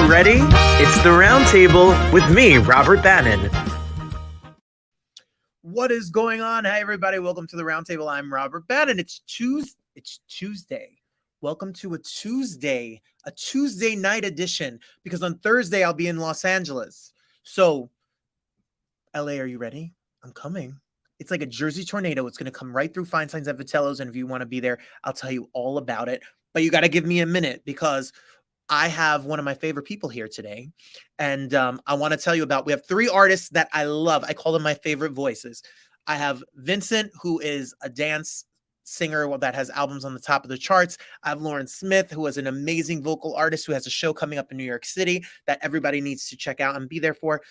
you ready? It's the Roundtable with me, Robert Bannon. What is going on? Hi, everybody. Welcome to the Roundtable. I'm Robert Bannon. It's Tuesday. Welcome to a Tuesday night edition, because on Thursday I'll be in Los Angeles. So, LA, are you ready? I'm coming. It's like a Jersey tornado. It's going to come right through Feinstein's and Vitello's, and if you want to be there, I'll tell you all about it. But you got to give me a minute, because I have one of my favorite people here today. And I want to tell you about, we have three artists that I love. I call them my favorite voices. I have Vincent, who is a dance singer that has albums on the top of the charts. I have Loren Smith, who is an amazing vocal artist who has a show coming up in New York City that everybody needs to check out and be there for.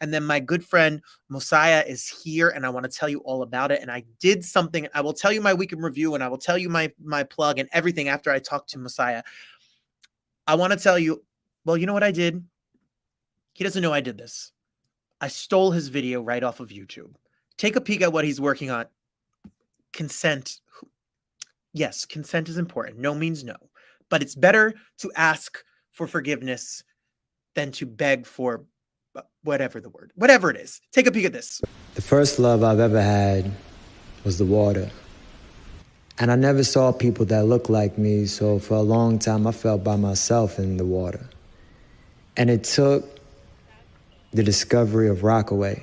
And then my good friend Mosiah is here, and I want to tell you all about it. And I did something. I will tell you my week in review, and I will tell you my plug and everything after I talk to Mosiah. I want to tell you, well, you know what I did? He doesn't know I did this. I stole his video right off of YouTube. Take a peek at what he's working on. Consent. Yes, consent is important. No means no. But it's better to ask for forgiveness than to beg for whatever it is. Take a peek at this. The first love I've ever had was the water. And I never saw people that looked like me, so for a long time I felt by myself in the water. And it took the discovery of Rockaway.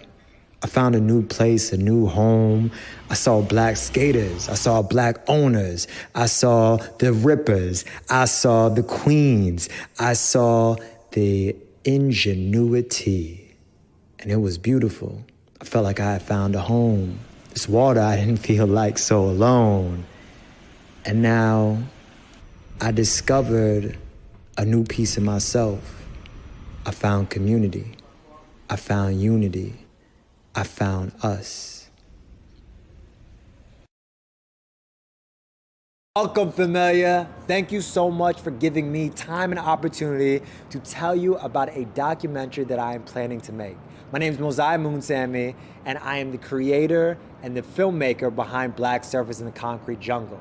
I found a new place, a new home. I saw black skaters. I saw black owners. I saw the rippers. I saw the queens. I saw the ingenuity. And it was beautiful. I felt like I had found a home. This water, I didn't feel like so alone. And now I discovered a new piece of myself. I found community. I found unity. I found us. Welcome, familiar. Thank you so much for giving me time and opportunity to tell you about a documentary that I am planning to make. My name is Mosiah Moon Sami, and I am the creator and the filmmaker behind Black Surfers in the Concrete Jungle.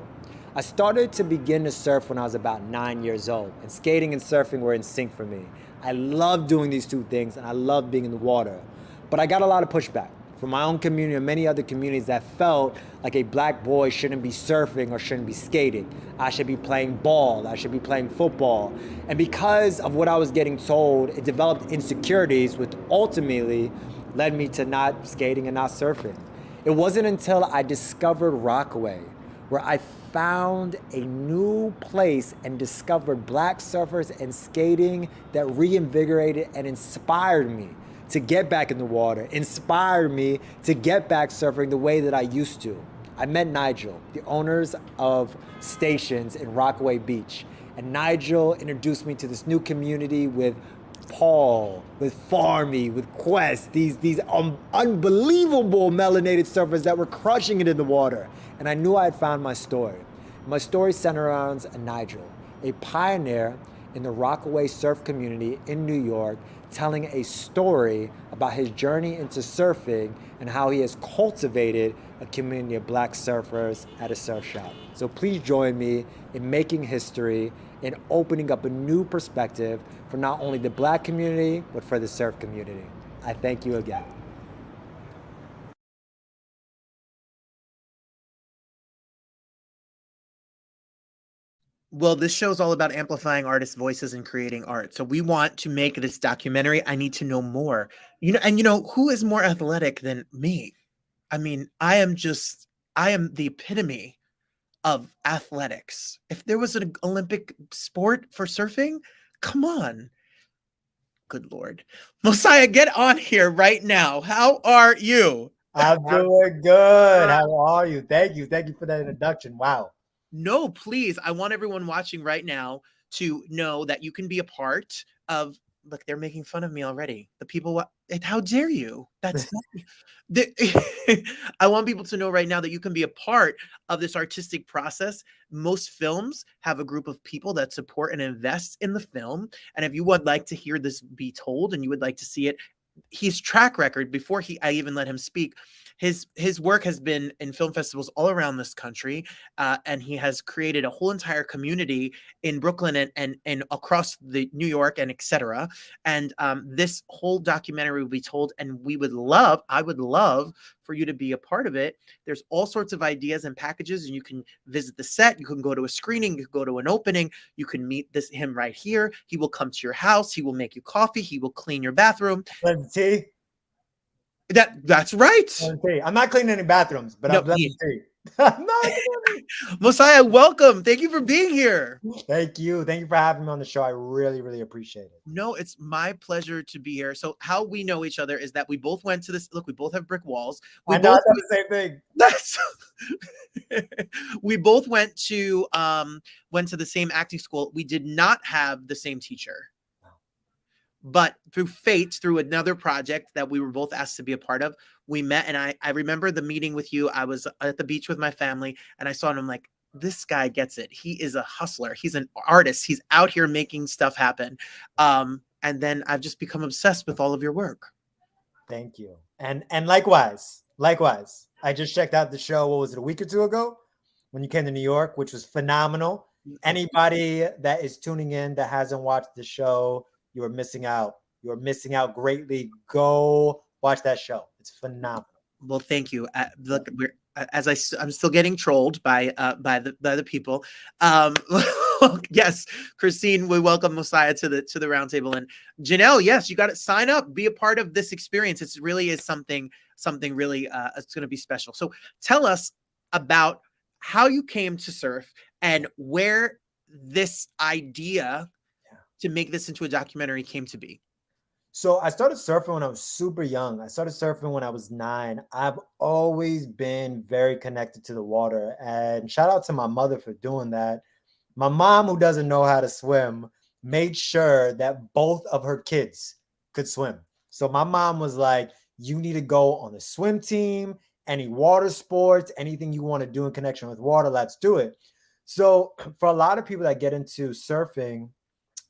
I started to begin to surf when I was about 9 years old, and skating and surfing were in sync for me. I love doing these two things, and I love being in the water. But I got a lot of pushback from my own community and many other communities that felt like a black boy shouldn't be surfing or shouldn't be skating. I should be playing ball, I should be playing football. And because of what I was getting told, it developed insecurities, which ultimately led me to not skating and not surfing. It wasn't until I discovered Rockaway, where I found a new place and discovered black surfers and skating, that reinvigorated and inspired me to get back in the water, inspired me to get back surfing the way that I used to. I met Nigel, the owners of stations in Rockaway Beach. And Nigel introduced me to this new community with Paul, with Farmy, with Quest, these unbelievable melanated surfers that were crushing it in the water. And I knew I had found my story. My story centered around Nigel, a pioneer in the Rockaway surf community in New York, telling a story about his journey into surfing and how he has cultivated a community of black surfers at a surf shop. So please join me in making history and opening up a new perspective for not only the black community, but for the surf community. I thank you again. Well, this show is all about amplifying artists' voices and creating art. So we want to make this documentary. I need to know more. Who is more athletic than me? I mean, I am the epitome of athletics. If there was an Olympic sport for surfing, come on. Good Lord. Mosiah, get on here right now. How are you? I'm doing good. How are you? Thank you. Thank you for that introduction. Wow. No, please. I want everyone watching right now to know that you can be a part of. Look, they're making fun of me already. The people, how dare you? That's not, I want people to know right now that you can be a part of this artistic process. Most films have a group of people that support and invest in the film. And if you would like to hear this be told and you would like to see it his track record before I even let him speak. His work has been in film festivals all around this country, and he has created a whole entire community in Brooklyn and across the New York and etc. And this whole documentary will be told, and I would love for you to be a part of it. There's all sorts of ideas and packages, and you can visit the set. You can go to a screening. You can go to an opening. You can meet him right here. He will come to your house. He will make you coffee. He will clean your bathroom. Tea. That's right. I'm not cleaning any bathrooms, but No, I'm blessing tea. Mosiah, welcome. Thank you for being here. Thank you. Thank you for having me on the show. I really, really appreciate it. No, it's my pleasure to be here. So how we know each other is that we both went to this. Look, we both have brick walls. We I know both the same thing. That's we both went to the same acting school. We did not have the same teacher. But through fate, through another project that we were both asked to be a part of, we met. And I remember the meeting with you. I was at the beach with my family, and I saw him. I'm like, this guy gets it. He is a hustler. He's an artist. He's out here making stuff happen. And then I've just become obsessed with all of your work. Thank you. And likewise. I just checked out the show, what was it, a week or two ago when you came to New York, which was phenomenal. Anybody that is tuning in that hasn't watched the show, you are missing out. You are missing out greatly. Go watch that show. It's phenomenal. Well, thank you. Look, I'm still getting trolled by the people. Yes, Christine, we welcome Mosiah to the Roundtable, and Janelle. Yes, you got to sign up, be a part of this experience. It really is something really. It's going to be special. So, tell us about how you came to surf and where this idea to make this into a documentary came to be. So I started surfing when I was super young. I started surfing when I was 9. I've always been very connected to the water, and shout out to my mother for doing that. My mom, who doesn't know how to swim, made sure that both of her kids could swim. So my mom was like, you need to go on the swim team, any water sports, anything you want to do in connection with water, let's do it. So for a lot of people that get into surfing,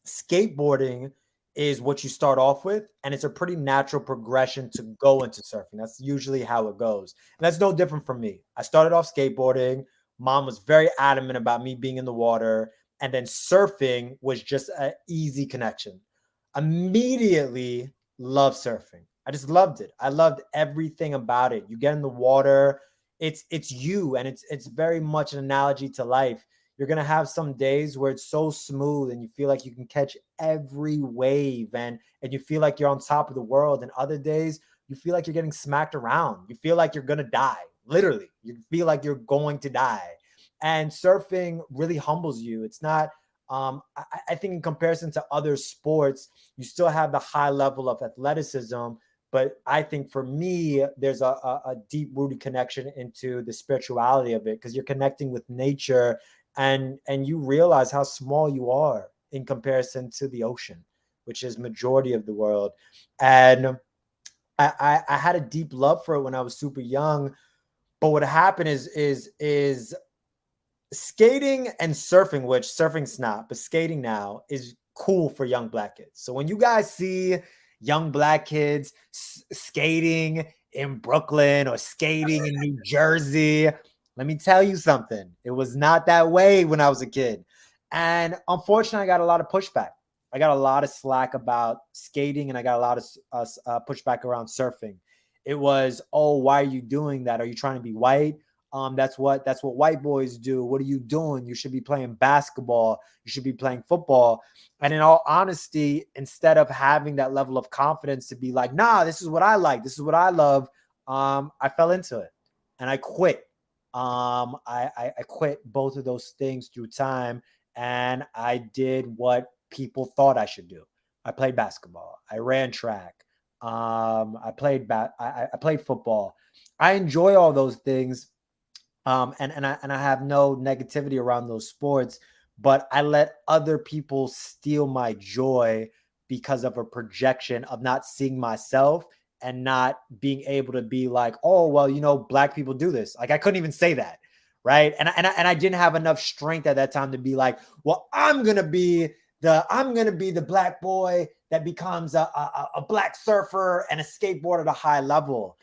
skateboarding is what you start off with, and it's a pretty natural progression to go into surfing. That's usually how it goes. And that's no different from me. I started off skateboarding. Mom was very adamant about me being in the water, and then surfing was just an easy connection. Immediately loved surfing. I just loved it. I loved everything about it. You get in the water, it's you, and it's very much an analogy to life. You're going to have some days where it's so smooth and you feel like you can catch every wave and you feel like you're on top of the world. And other days you feel like you're getting smacked around. You feel like you're going to die. Literally, you feel like you're going to die. And surfing really humbles you. It's not, I think in comparison to other sports, you still have the high level of athleticism. But I think for me, there's a deep-rooted connection into the spirituality of it, because you're connecting with nature. And you realize how small you are in comparison to the ocean, which is majority of the world. And I had a deep love for it when I was super young. But what happened is skating and surfing, which surfing's not, but skating now is cool for young Black kids. So when you guys see young Black kids skating in Brooklyn or skating in New Jersey, let me tell you something. It was not that way when I was a kid. And unfortunately, I got a lot of pushback. I got a lot of slack about skating, and I got a lot of pushback around surfing. It was, oh, why are you doing that? Are you trying to be white? That's what white boys do. What are you doing? You should be playing basketball. You should be playing football. And in all honesty, instead of having that level of confidence to be like, nah, this is what I like, this is what I love, I fell into it and I quit. I quit both of those things through time, and I did what people thought I should do. I played basketball. I ran track. I played football. I enjoy all those things, and I have no negativity around those sports. But I let other people steal my joy because of a projection of not seeing myself and not being able to be like, oh, well, you know, Black people do this. Like, I couldn't even say that, right? And I didn't have enough strength at that time to be like, well, I'm going to be I'm going to be the black boy that becomes a black surfer and a skateboarder at a high level.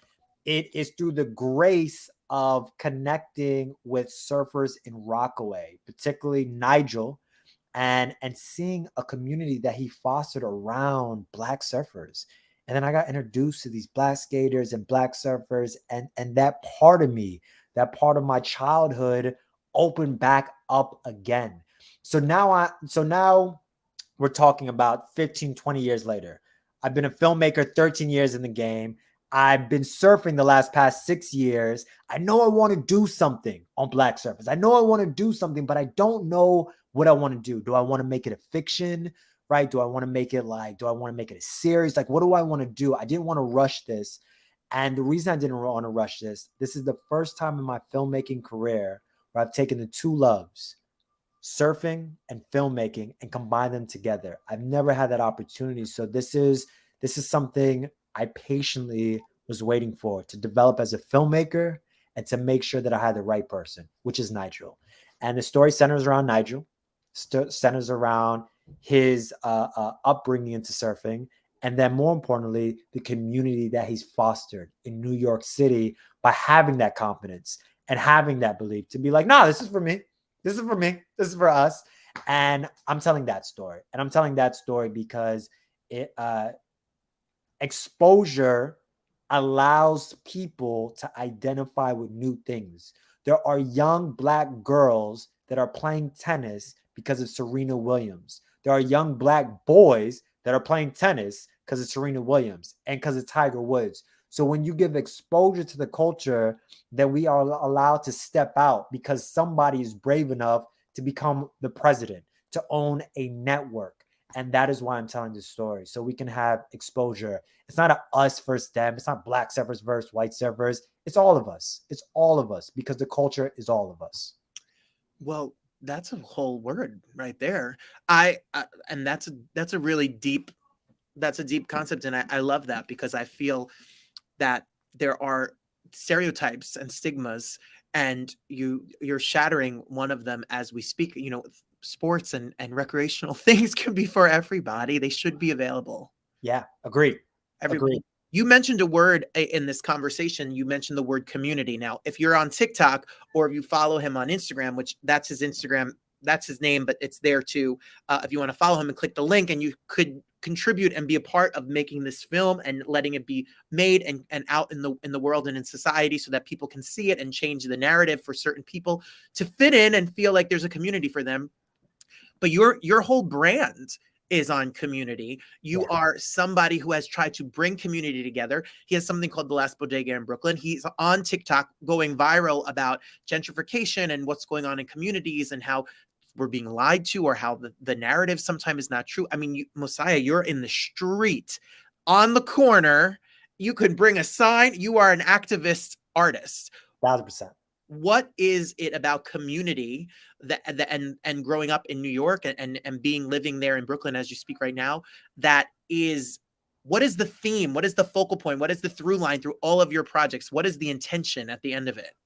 It is through the grace of connecting with surfers in Rockaway, particularly Nigel, and seeing a community that he fostered around black surfers. And then I got introduced to these black skaters and black surfers, and that part of me, that part of my childhood opened back up again. So now we're talking about 15, 20 years later. I've been a filmmaker 13 years in the game. I've been surfing the past 6 years. I know I want to do something on black surfers. I know I want to do something, but I don't know what I want to do. Do I want to make it a fiction, right? Do I want to make it a series? Like, what do I want to do? I didn't want to rush this. And the reason I didn't want to rush this is the first time in my filmmaking career where I've taken the two loves, surfing and filmmaking, and combine them together. I've never had that opportunity. So this is something I patiently was waiting for to develop as a filmmaker and to make sure that I had the right person, which is Nigel. And the story centers around Nigel, centers around his upbringing into surfing, and then more importantly, the community that he's fostered in New York City by having that confidence and having that belief to be like, nah, this is for me. This is for me. This is for us. And I'm telling that story. And I'm telling that story because exposure allows people to identify with new things. There are young black girls that are playing tennis because of Serena Williams. There are young black boys that are playing tennis because of Serena Williams and because of Tiger Woods. So when you give exposure to the culture, then we are allowed to step out because somebody is brave enough to become the president, to own a network. And that is why I'm telling this story. So we can have exposure. It's not a us versus them. It's not black surfers versus white surfers. It's all of us. It's all of us because the culture is all of us. Well, that's a whole word right there. And that's a really deep, that's a deep concept. And I love that because I feel that there are stereotypes and stigmas, and you're shattering one of them as we speak. You know, sports and recreational things can be for everybody. They should be available. Yeah, agreed. Everybody. You mentioned a word in this conversation. You mentioned the word community. Now, if you're on TikTok or if you follow him on Instagram, which that's his Instagram, that's his name, but it's there too. If you want to follow him and click the link, and you could contribute and be a part of making this film and letting it be made and out in the world and in society so that people can see it and change the narrative for certain people to fit in and feel like there's a community for them. But your whole brand is on community. You are somebody who has tried to bring community together. He has something called The Last Bodega in Brooklyn. He's on TikTok going viral about gentrification and what's going on in communities and how we're being lied to, or how the narrative sometimes is not true. I mean, Mosiah, you're in the street, on the corner. You could bring a sign. You are an activist artist. 1,000%. What is it about community and growing up in New York and living there in Brooklyn as you speak right now, what is the theme? What is the focal point? What is the through line through all of your projects? What is the intention at the end of it?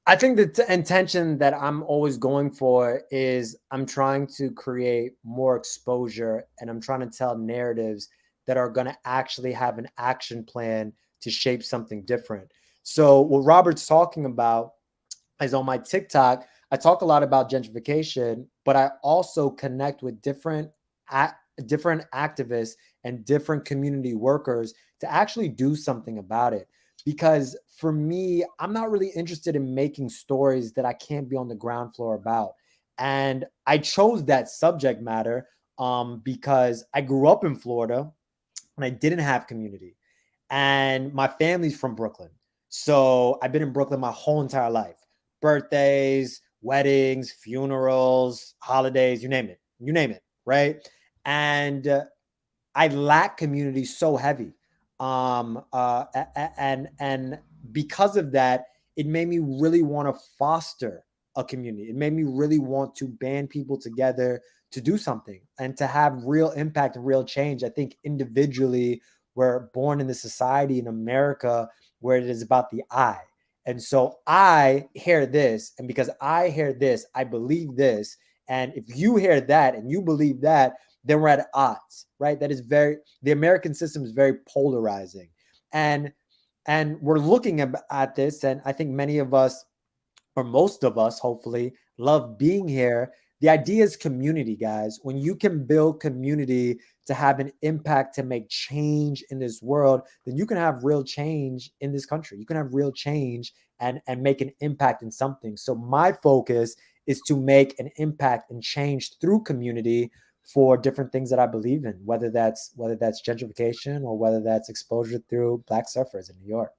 I think the intention that I'm always going for is I'm trying to create more exposure, and I'm trying to tell narratives that are going to actually have an action plan to shape something different. So what Robert's talking about is on my TikTok, I talk a lot about gentrification, but I also connect with different activists and different community workers to actually do something about it. Because for me, I'm not really interested in making stories that I can't be on the ground floor about. And I chose that subject matter because I grew up in Florida and I didn't have community. And my family's from Brooklyn. So I've been in Brooklyn my whole entire life. Birthdays, weddings, funerals, holidays, you name it, right? And I lack community so heavy. And because of that, it made me really want to foster a community. It made me really want to band people together to do something and to have real impact and real change. I think individually, we're born in the society in America where it is about the I. And so I hear this, and because I hear this, I believe this. And if you hear that and you believe that, then we're at odds, right? The American system is very polarizing. And we're looking at this, and I think many of us, or most of us, hopefully, love being here. The idea is community, guys. When you can build community to have an impact, to make change in this world, then you can have real change in this country. You can have real change and make an impact in something. So my focus is to make an impact and change through community for different things that I believe in, whether that's gentrification or whether that's exposure through Black surfers in New York.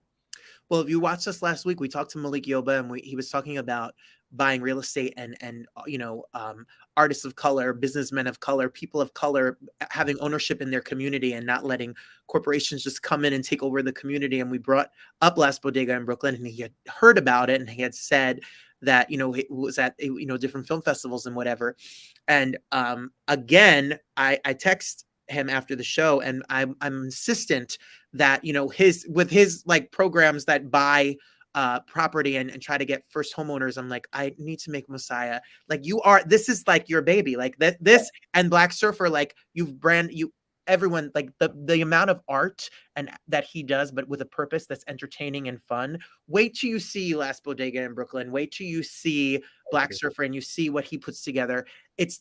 Well, if you watched us last week, we talked to Malik Yoba, and he was talking about buying real estate and artists of color, businessmen of color, people of color having ownership in their community and not letting corporations just come in and take over the community. And we brought up Last Bodega in Brooklyn, and he had heard about it, and he had said that, he was at, different film festivals and whatever. And again, I text him after the show, and I'm insistent that, his like programs that buy property and try to get first homeowners. I'm like, I need to make Mosiah, like, this is like your baby, like this and Black Surfer, like everyone, like the amount of art and that he does, but with a purpose that's entertaining and fun. Wait till you see Last Bodega in Brooklyn. Wait till you see Black Surfer and you see what he puts together. It's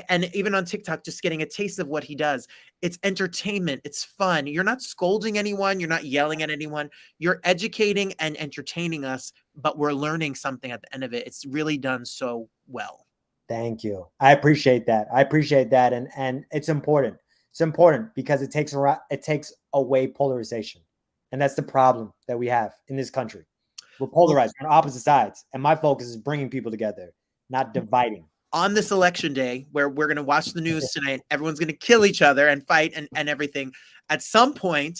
and even on TikTok, just getting a taste of what he does. It's entertainment. It's fun. You're not scolding anyone. You're not yelling at anyone. You're educating and entertaining us, but we're learning something at the end of it. It's really done so well. Thank you. I appreciate that. And it's important. It's important because it takes away polarization. And that's the problem that we have in this country. We're polarized on opposite sides. And my focus is bringing people together, not dividing. On this election day, where we're going to watch the news tonight, everyone's going to kill each other and fight and everything. At some point,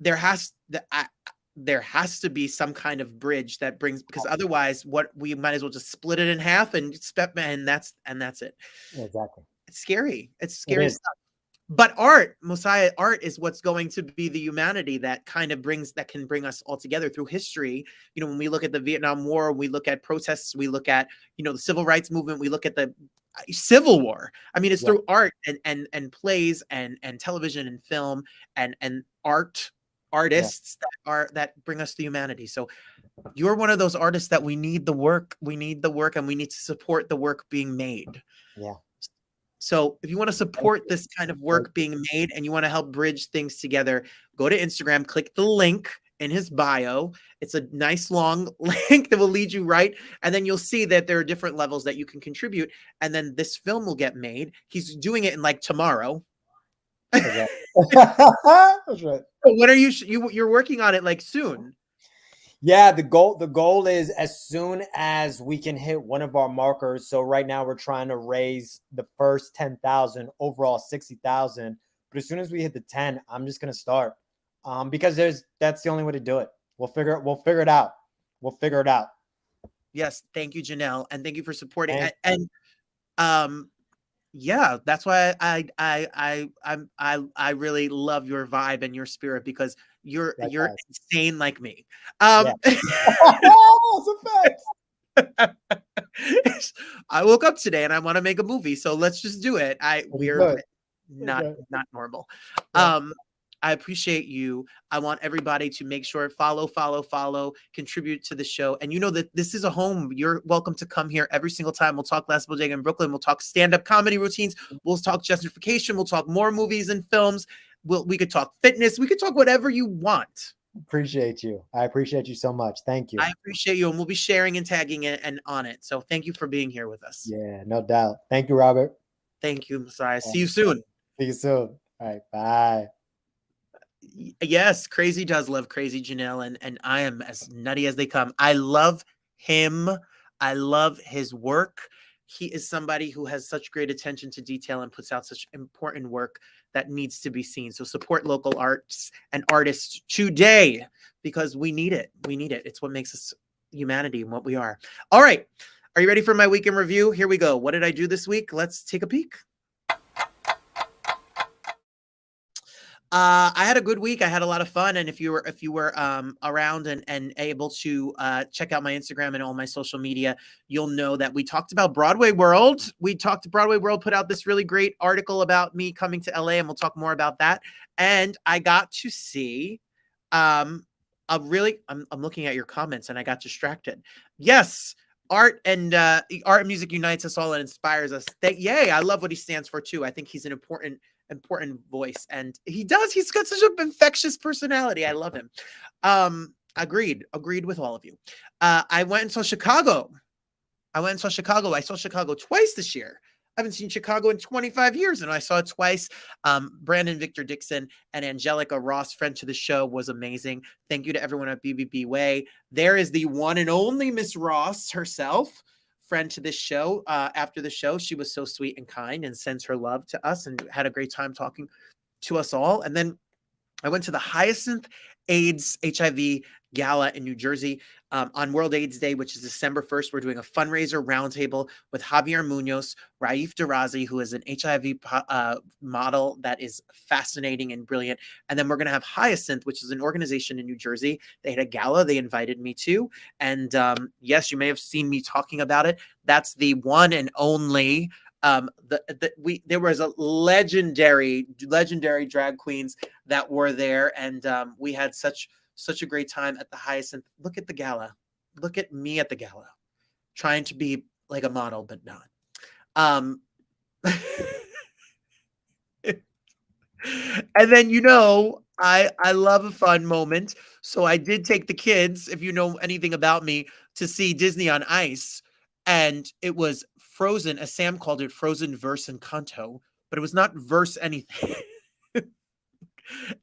there has to be some kind of bridge that brings, because otherwise we might as well just split it in half and that's it. Exactly. It's scary. It's scary stuff. But Mosiah, art is what's going to be the humanity that can bring us all together through history. When we look at the Vietnam War, we look at protests, we look at, the civil rights movement, we look at the Civil War. I mean, it's through art and plays and television and film and artists that bring us the humanity. So you're one of those artists that we need the work, and we need to support the work being made. Yeah. So if you want to support this kind of work being made and you want to help bridge things together, go to Instagram, click the link in his bio. It's a nice long link that will lead you right. And then you'll see that there are different levels that you can contribute. And then this film will get made. He's doing it in like tomorrow. Okay. That's right. When are you're working on it like soon? Yeah, the goal is as soon as we can hit one of our markers. So right now we're trying to raise the first 10,000, overall 60,000. But as soon as we hit the 10, I'm just gonna start. Because that's the only way to do it. We'll figure it out. We'll figure it out. Yes, thank you, Janelle, and thank you for supporting. Yeah, that's why I really love your vibe and your spirit, because you're insane like me. Yeah. I woke up today and I want to make a movie, so let's just do it. We're not normal. Yeah. I appreciate you. I want everybody to make sure follow, contribute to the show. And that this is a home. You're welcome to come here every single time. We'll talk Last Bodega in Brooklyn. We'll talk stand-up comedy routines. We'll talk gentrification. We'll talk more movies and films. We could talk fitness. We could talk whatever you want. Appreciate you. I appreciate you so much. Thank you. I appreciate you. And we'll be sharing and tagging it and on it. So thank you for being here with us. Yeah, no doubt. Thank you, Robert. Thank you, Mosiah. See you soon. See you soon. All right. Bye. Yes, Crazy does love Crazy, Janelle, and I am as nutty as they come. I love him. I love his work. He is somebody who has such great attention to detail and puts out such important work that needs to be seen. So support local arts and artists today, because we need it. We need it. It's what makes us humanity and what we are. All right. Are you ready for my weekend review? Here we go. What did I do this week? Let's take a peek. I had a good week. I had a lot of fun, and if you were around and able to check out my Instagram and all my social media, you'll know that we talked about Broadway World. Broadway World put out this really great article about me coming to LA, and we'll talk more about that. And I got to see a really. I'm looking at your comments, and I got distracted. Yes. Art and music unites us all and inspires us. Yay! I love what he stands for too. I think he's an important voice, and he's got such an infectious personality. I love him. Agreed with all of you. I went and saw Chicago. I saw Chicago twice this year. I haven't seen Chicago in 25 years, and I saw it twice. Brandon Victor Dixon and Angelica Ross, friend to the show, was amazing. Thank you to everyone at BBB Way. There is the one and only Miss Ross herself, friend to this show. After the show, she was so sweet and kind and sends her love to us and had a great time talking to us all. And then I went to the Hyacinth AIDS HIV Gala in New Jersey on World AIDS Day, which is December 1st. We're doing a fundraiser roundtable with Javier Munoz, Raif Darazi, who is an HIV model that is fascinating and brilliant. And then we're going to have Hyacinth, which is an organization in New Jersey. They had a gala they invited me to. And yes, you may have seen me talking about it. That's the one and only there was a legendary drag queens that were there, and we had such a great time at the Hyacinth. Look at the gala. Look at me at the gala, trying to be like a model, but not. And then, I love a fun moment. So I did take the kids, if you know anything about me, to see Disney on Ice. And it was Frozen, as Sam called it, Frozen verse and Encanto, but it was not verse anything.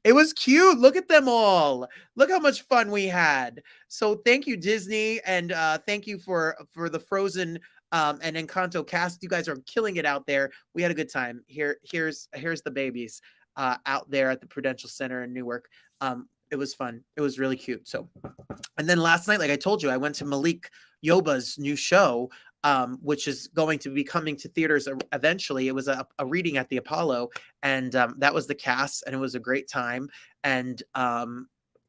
It was cute. Look at them all. Look how much fun we had. So thank you, Disney, and thank you for the Frozen and Encanto cast. You guys are killing it out there. We had a good time. Here's the babies out there at the Prudential Center in Newark. It was fun. It was really cute. So, and then last night, like I told you, I went to Malik Yoba's new show, which is going to be coming to theaters eventually. It was a reading at the Apollo, and that was the cast, and it was a great time. And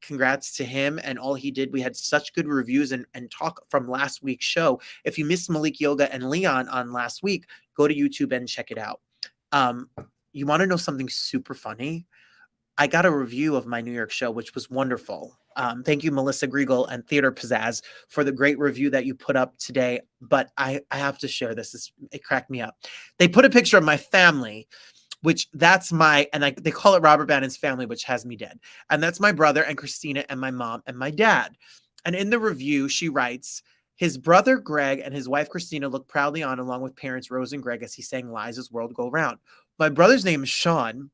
congrats to him and all he did. We had such good reviews and talk from last week's show. If you missed Malik Yoga and Leon on last week, go to YouTube and check it out. You want to know something super funny? I got a review of my New York show, which was wonderful. Thank you, Melissa Griegel and Theater Pizzazz, for the great review that you put up today. But I have to share this. It cracked me up. They put a picture of my family, which they call it Robert Bannon's family, which has me dead. And that's my brother and Christina and my mom and my dad. And in the review, she writes, his brother Greg and his wife Christina look proudly on along with parents Rose and Greg as he sang Liza's World Go Round. My brother's name is Sean.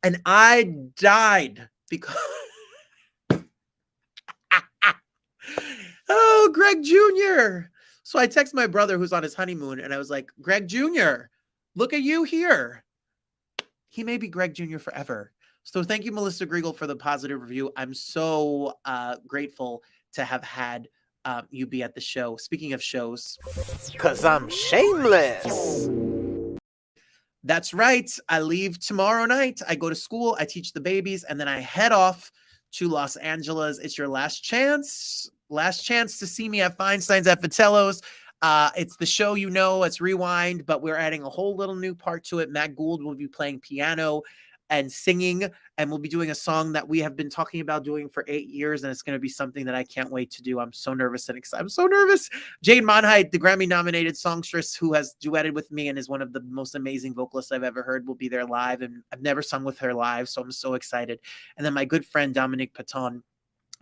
And I died because, oh, Greg Jr. So I text my brother who's on his honeymoon, and I was like, Greg Jr., look at you here. He may be Greg Jr. forever. So thank you, Melissa Griegel, for the positive review. I'm so grateful to have had you be at the show. Speaking of shows, because I'm shameless. That's right. I leave tomorrow night. I go to school, I teach the babies, and then I head off to Los Angeles. It's your last chance to see me at Feinstein's at Vitello's. It's the show, it's Rewind, but we're adding a whole little new part to it. Matt Gould will be playing piano and singing, and we'll be doing a song that we have been talking about doing for 8 years, and it's going to be something that I can't wait to do. I'm so nervous and excited. I'm so nervous. Jane Monheit, the Grammy-nominated songstress who has duetted with me and is one of the most amazing vocalists I've ever heard, will be there live, and I've never sung with her live, so I'm so excited. And then my good friend Dominique Paton,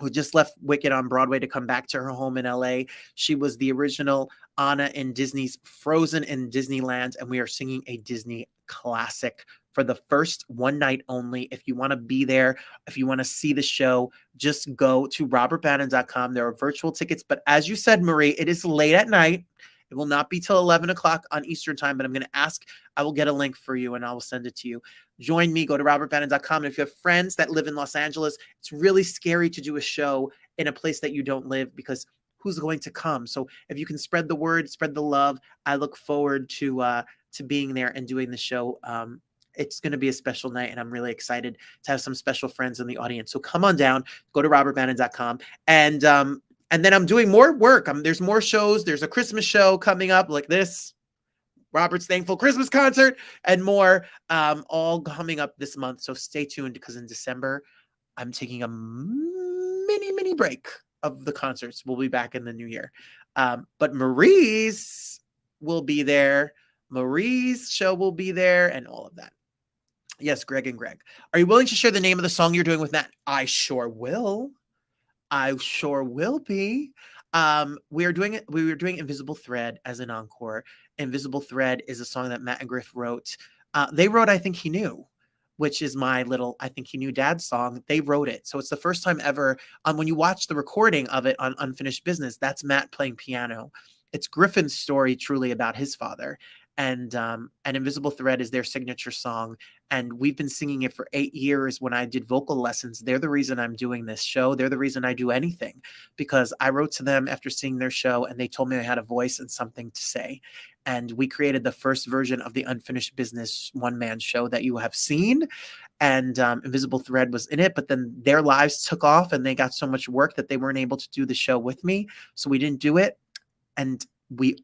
who just left Wicked on Broadway to come back to her home in LA. She was the original Anna in Disney's Frozen in Disneyland, and we are singing a Disney classic for the first one night only. If you want to be there, if you want to see the show, just go to robertbannon.com. There are virtual tickets, but as you said, Marie, it is late at night. It will not be till 11 o'clock on Eastern time, but I'm going to ask, I will get a link for you and I will send it to you. Join me, go to robertbannon.com. And if you have friends that live in Los Angeles, it's really scary to do a show in a place that you don't live because who's going to come? So if you can spread the word, spread the love, I look forward to being there and doing the show It's going to be a special night, and I'm really excited to have some special friends in the audience. So come on down, go to robertbannon.com, and then I'm doing more work. There's more shows. There's a Christmas show coming up like this, Robert's Thankful Christmas Concert, and more, all coming up this month. So stay tuned, because in December, I'm taking a mini break of the concerts. We'll be back in the new year. But Marie's will be there. Marie's show will be there, and all of that. Yes, Greg and Greg. Are you willing to share the name of the song you're doing with Matt? I sure will. I sure will be. We were doing Invisible Thread as an encore. Invisible Thread is a song that Matt and Griff wrote. They wrote I Think He Knew, which is my little I Think He Knew Dad song. They wrote it. So it's the first time ever, when you watch the recording of it on Unfinished Business, that's Matt playing piano. It's Griffin's story truly about his father. And Invisible Thread is their signature song. And we've been singing it for 8 years when I did vocal lessons. They're the reason I'm doing this show. They're the reason I do anything, because I wrote to them after seeing their show, and they told me I had a voice and something to say. And we created the first version of the Unfinished Business one-man show that you have seen. And Invisible Thread was in it, but then their lives took off and they got so much work that they weren't able to do the show with me. So we didn't do it. And we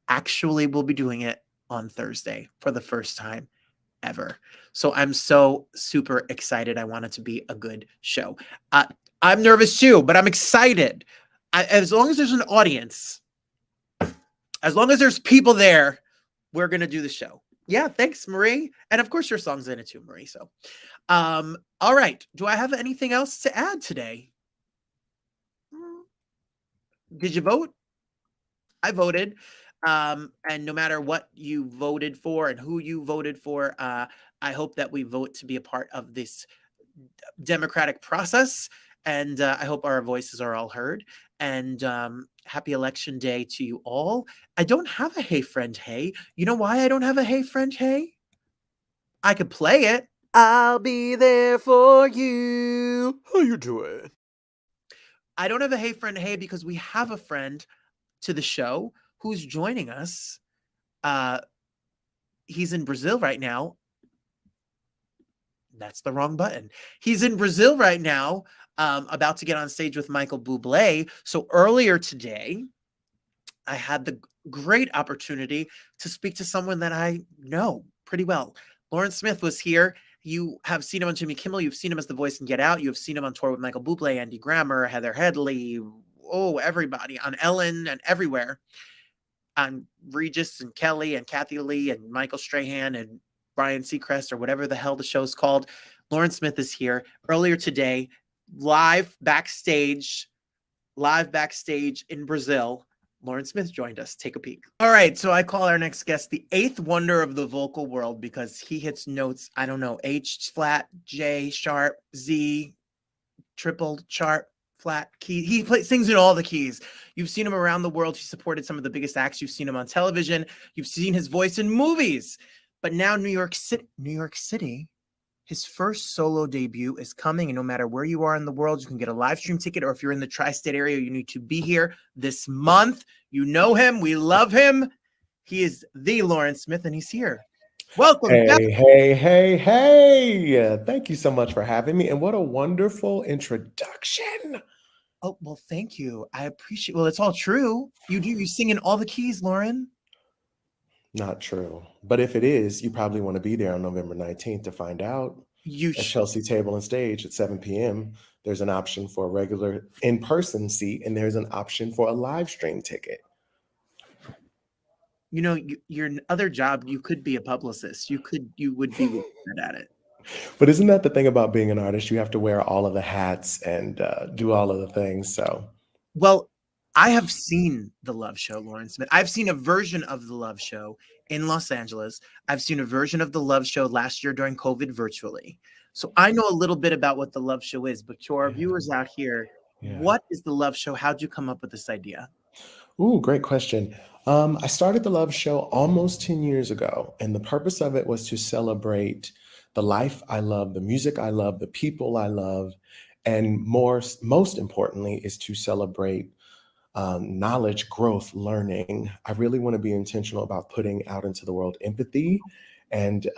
actually will be doing it on Thursday for the first time ever. So I'm so super excited. I want it to be a good show. I'm nervous too, but I'm excited. As long as there's an audience, as long as there's people there, we're going to do the show. Yeah, thanks, Marie. And of course, your song's in it too, Marie. So, all right. Do I have anything else to add today? Did you vote? I voted. And no matter what you voted for and who you voted for, I hope that we vote to be a part of this democratic process. And I hope our voices are all heard. And happy election day to you all. I don't have a Hey Friend Hey. You know why I don't have a Hey Friend Hey? I could play it. I'll be there for you. How you doing? I don't have a Hey Friend Hey because we have a friend to the show who's joining us. He's in Brazil right now. That's the wrong button. He's in Brazil right now, about to get on stage with Michael Bublé. So earlier today, I had the great opportunity to speak to someone that I know pretty well. Loren Smith was here. You have seen him on Jimmy Kimmel. You've seen him as the voice in Get Out. You have seen him on tour with Michael Bublé, Andy Grammer, Heather Headley. Oh, everybody on Ellen and everywhere. On Regis and Kelly and Kathy Lee and Michael Strahan and Brian Seacrest, or whatever the hell the show's called. Loren Smith is here earlier today, live backstage in Brazil. Loren Smith joined us. Take a peek. All right, so I call our next guest the eighth wonder of the vocal world because he hits notes, I don't know, H flat, J sharp, Z, triple sharp, flat key. He sings in all the keys. You've seen him around the world. He supported some of the biggest acts. You've seen him on television. You've seen his voice in movies. But now New York City, his first solo debut is coming. And no matter where you are in the world, you can get a live stream ticket. Or if you're in the tri-state area, you need to be here this month. You know him. We love him. He is the Loren Smith, and he's here. Welcome. Hey. Thank you so much for having me. And what a wonderful introduction. Oh, well, thank you. I appreciate. Well, it's all true. You sing in all the keys, Loren. Not true. But if it is, you probably want to be there on November 19th to find out. At Chelsea Table and Stage at 7 p.m. There's an option for a regular in-person seat, and there's an option for a live stream ticket. You know, your other job, you could be a publicist. You would be good at it. But isn't that the thing about being an artist? You have to wear all of the hats and do all of the things. So, well, I have seen The Love Show, Loren Smith. I've seen a version of The Love Show in Los Angeles. I've seen a version of The Love Show last year during COVID virtually. So I know a little bit about what The Love Show is. But to our viewers out here, what is The Love Show? How'd you come up with this idea? Ooh, great question. I started The Love Show almost 10 years ago. And the purpose of it was to celebrate the life I love, the music I love, the people I love. And most importantly, is to celebrate knowledge, growth, learning. I really want to be intentional about putting out into the world empathy and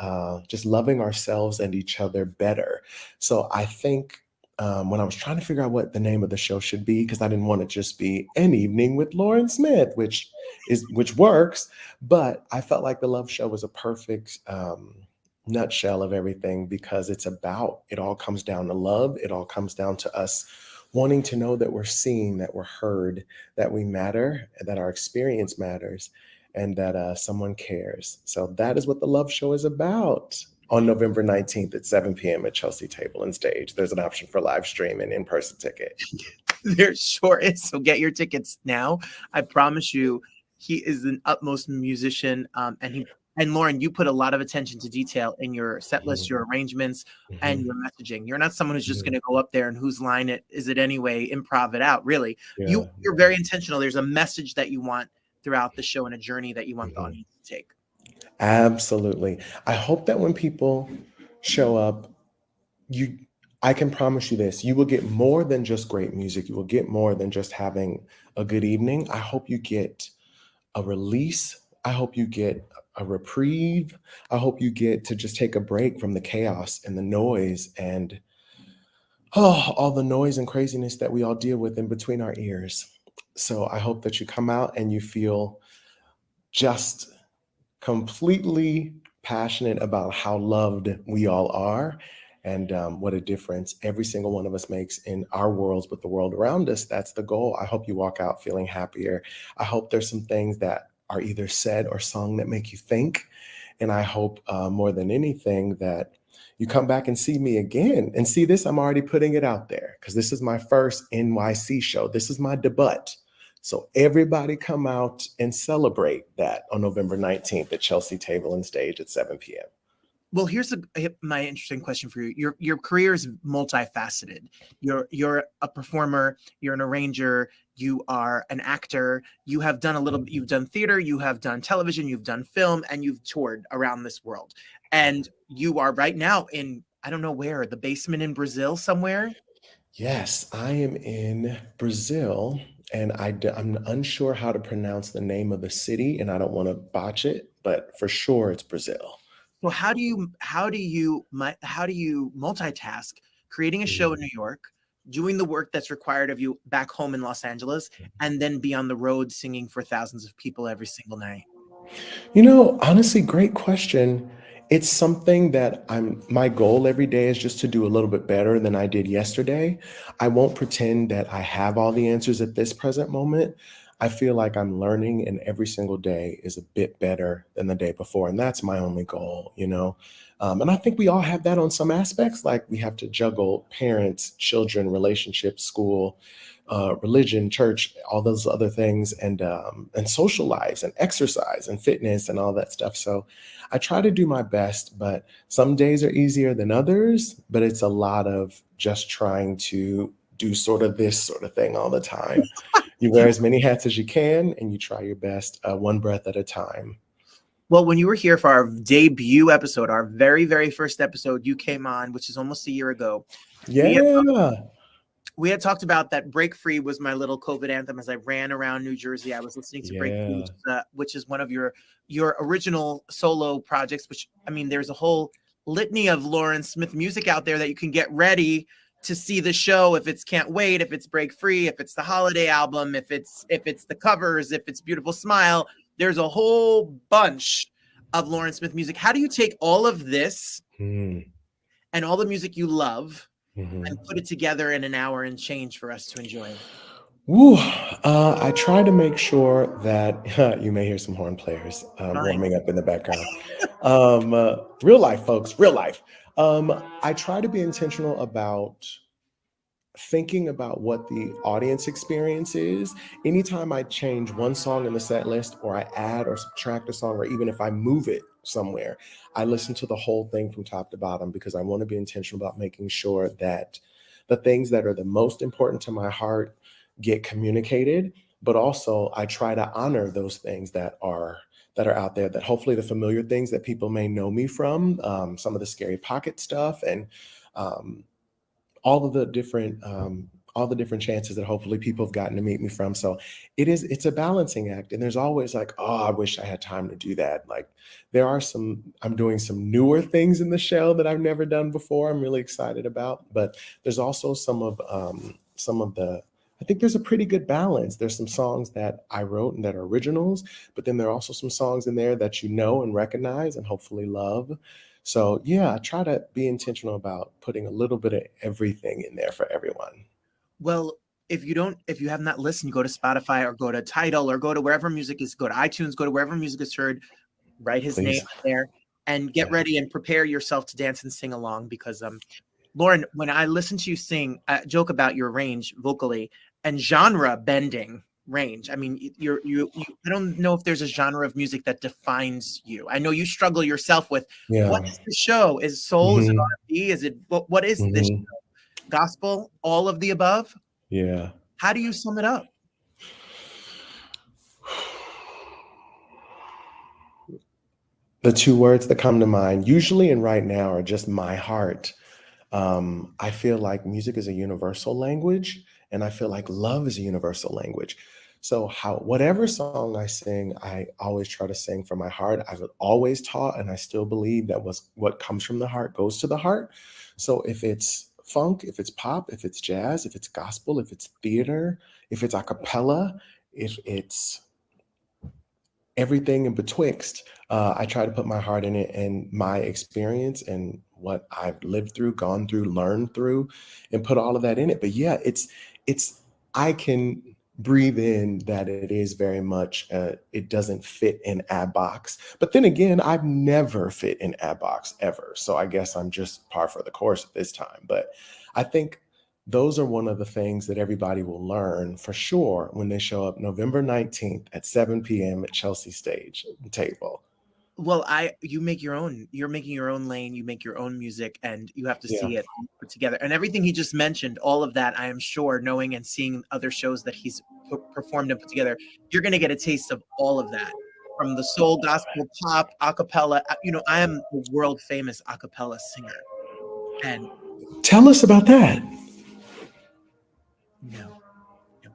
just loving ourselves and each other better. So I think when I was trying to figure out what the name of the show should be, because I didn't want it to just be An Evening with Loren Smith, which works, but I felt like the Love Show was a perfect nutshell of everything, because it all comes down to love. It all comes down to us wanting to know that we're seen, that we're heard, that we matter, that our experience matters, and that someone cares. So that is what the Love Show is about. On November 19th at 7 p.m. at Chelsea Table and Stage. There's an option for live stream and in-person ticket. There sure is. So get your tickets now. I promise you, he is an utmost musician. And Loren, you put a lot of attention to detail in your set list, your arrangements, and your messaging. You're not someone who's just going to go up there and whose line is it anyway, improv it out. Really, you're very intentional. There's a message that you want throughout the show and a journey that you want the audience to take. Absolutely. I hope that when people show up, I can promise you this, you will get more than just great music. You will get more than just having a good evening. I hope you get a release. I hope you get a reprieve. I hope you get to just take a break from the chaos and the noise and all the noise and craziness that we all deal with in between our ears. So I hope that you come out and you feel just completely passionate about how loved we all are, and what a difference every single one of us makes in our worlds, but the world around us. That's the goal. I hope you walk out feeling happier. I hope there's some things that are either said or sung that make you think. And I hope more than anything that you come back and see me again. And see this, I'm already putting it out there, because this is my first NYC show. This is my debut. So everybody come out and celebrate that on November 19th at Chelsea Table and Stage at 7 p.m. Well, here's my interesting question for you. Your career is multifaceted. You're a performer, you're an arranger, you are an actor, you have done you've done theater, you have done television, you've done film, and you've toured around this world. And you are right now in, I don't know where, the basement in Brazil somewhere? Yes, I am in Brazil, and I'm unsure how to pronounce the name of the city, and I don't want to botch it, but for sure it's Brazil. So how do you multitask creating a show in New York, doing the work that's required of you back home in Los Angeles, and then be on the road singing for thousands of people every single night? Honestly, great question. It's something that my goal every day is just to do a little bit better than I did yesterday. I won't pretend that I have all the answers at this present moment. I feel like I'm learning, and every single day is a bit better than the day before. And that's my only goal. And I think we all have that on some aspects, like we have to juggle parents, children, relationships, school, religion, church, all those other things, and social lives and exercise and fitness and all that stuff. So I try to do my best, but some days are easier than others, but it's a lot of just trying to do sort of this sort of thing all the time. You wear as many hats as you can, and you try your best, one breath at a time. Well, when you were here for our debut episode, our very, very first episode, you came on, which is almost a year ago. Yeah. We had talked about that Break Free was my little COVID anthem as I ran around New Jersey. I was listening to Break Free, which is one of your original solo projects, which, I mean, there's a whole litany of Loren Smith music out there that you can get ready to see the show. If it's Can't Wait, if it's Break Free, if it's the holiday album, if it's the covers, if it's Beautiful Smile, there's a whole bunch of Loren Smith music. How do you take all of this and all the music you love and put it together in an hour and change for us to enjoy? I try to make sure that you may hear some horn players warming up in the background. Real life, folks, real life. I try to be intentional about thinking about what the audience experience is. Anytime I change one song in the set list, or I add or subtract a song, or even if I move it somewhere, I listen to the whole thing from top to bottom, because I want to be intentional about making sure that the things that are the most important to my heart get communicated, but also I try to honor those things that are out there, that hopefully the familiar things that people may know me from, some of the Scary Pocket stuff, and all of the different all the different chances that hopefully people have gotten to meet me from. So it's a balancing act. And there's always like, oh, I wish I had time to do that. Like I'm doing some newer things in the show that I've never done before. I'm really excited about, but there's also some of the, I think there's a pretty good balance. There's some songs that I wrote and that are originals, but then there are also some songs in there that you know and recognize and hopefully love. So yeah, I try to be intentional about putting a little bit of everything in there for everyone. Well, if you have not listened, go to Spotify or go to Tidal or go to wherever music is, go to iTunes, go to wherever music is heard, write his name Please. there, and get Yeah. ready and prepare yourself to dance and sing along. Because Loren, when I listen to you sing, I joke about your range vocally and genre bending range. I mean, I don't know if there's a genre of music that defines you. I know you struggle yourself with Yeah. what is the show? Is soul? Is it Mhm. R&B? Is it what is this Mhm. show? Gospel? All of the above? Yeah. How do you sum it up? The two words that come to mind usually and right now are just my heart. I feel like music is a universal language, and I feel like love is a universal language. So whatever song I sing, I always try to sing from my heart. I've always taught, and I still believe that what comes from the heart goes to the heart. So if it's funk, if it's pop, if it's jazz, if it's gospel, if it's theater, if it's a cappella, if it's everything in betwixt, I try to put my heart in it and my experience and what I've lived through, gone through, learned through, and put all of that in it. But yeah, it's I can breathe in that it is very much it doesn't fit in a box. But then again, I've never fit in a box ever. So I guess I'm just par for the course at this time. But I think those are one of the things that everybody will learn for sure when they show up November 19th at 7 p.m. at Chelsea Stage Table. Well, you're making your own lane, you make your own music, and you have to Yeah. see it all put together. And everything he just mentioned, all of that, I am sure, knowing and seeing other shows that he's performed and put together, you're going to get a taste of all of that, from the soul, gospel, pop, acapella. I am a world famous acapella singer, and Tell us about that. no, no.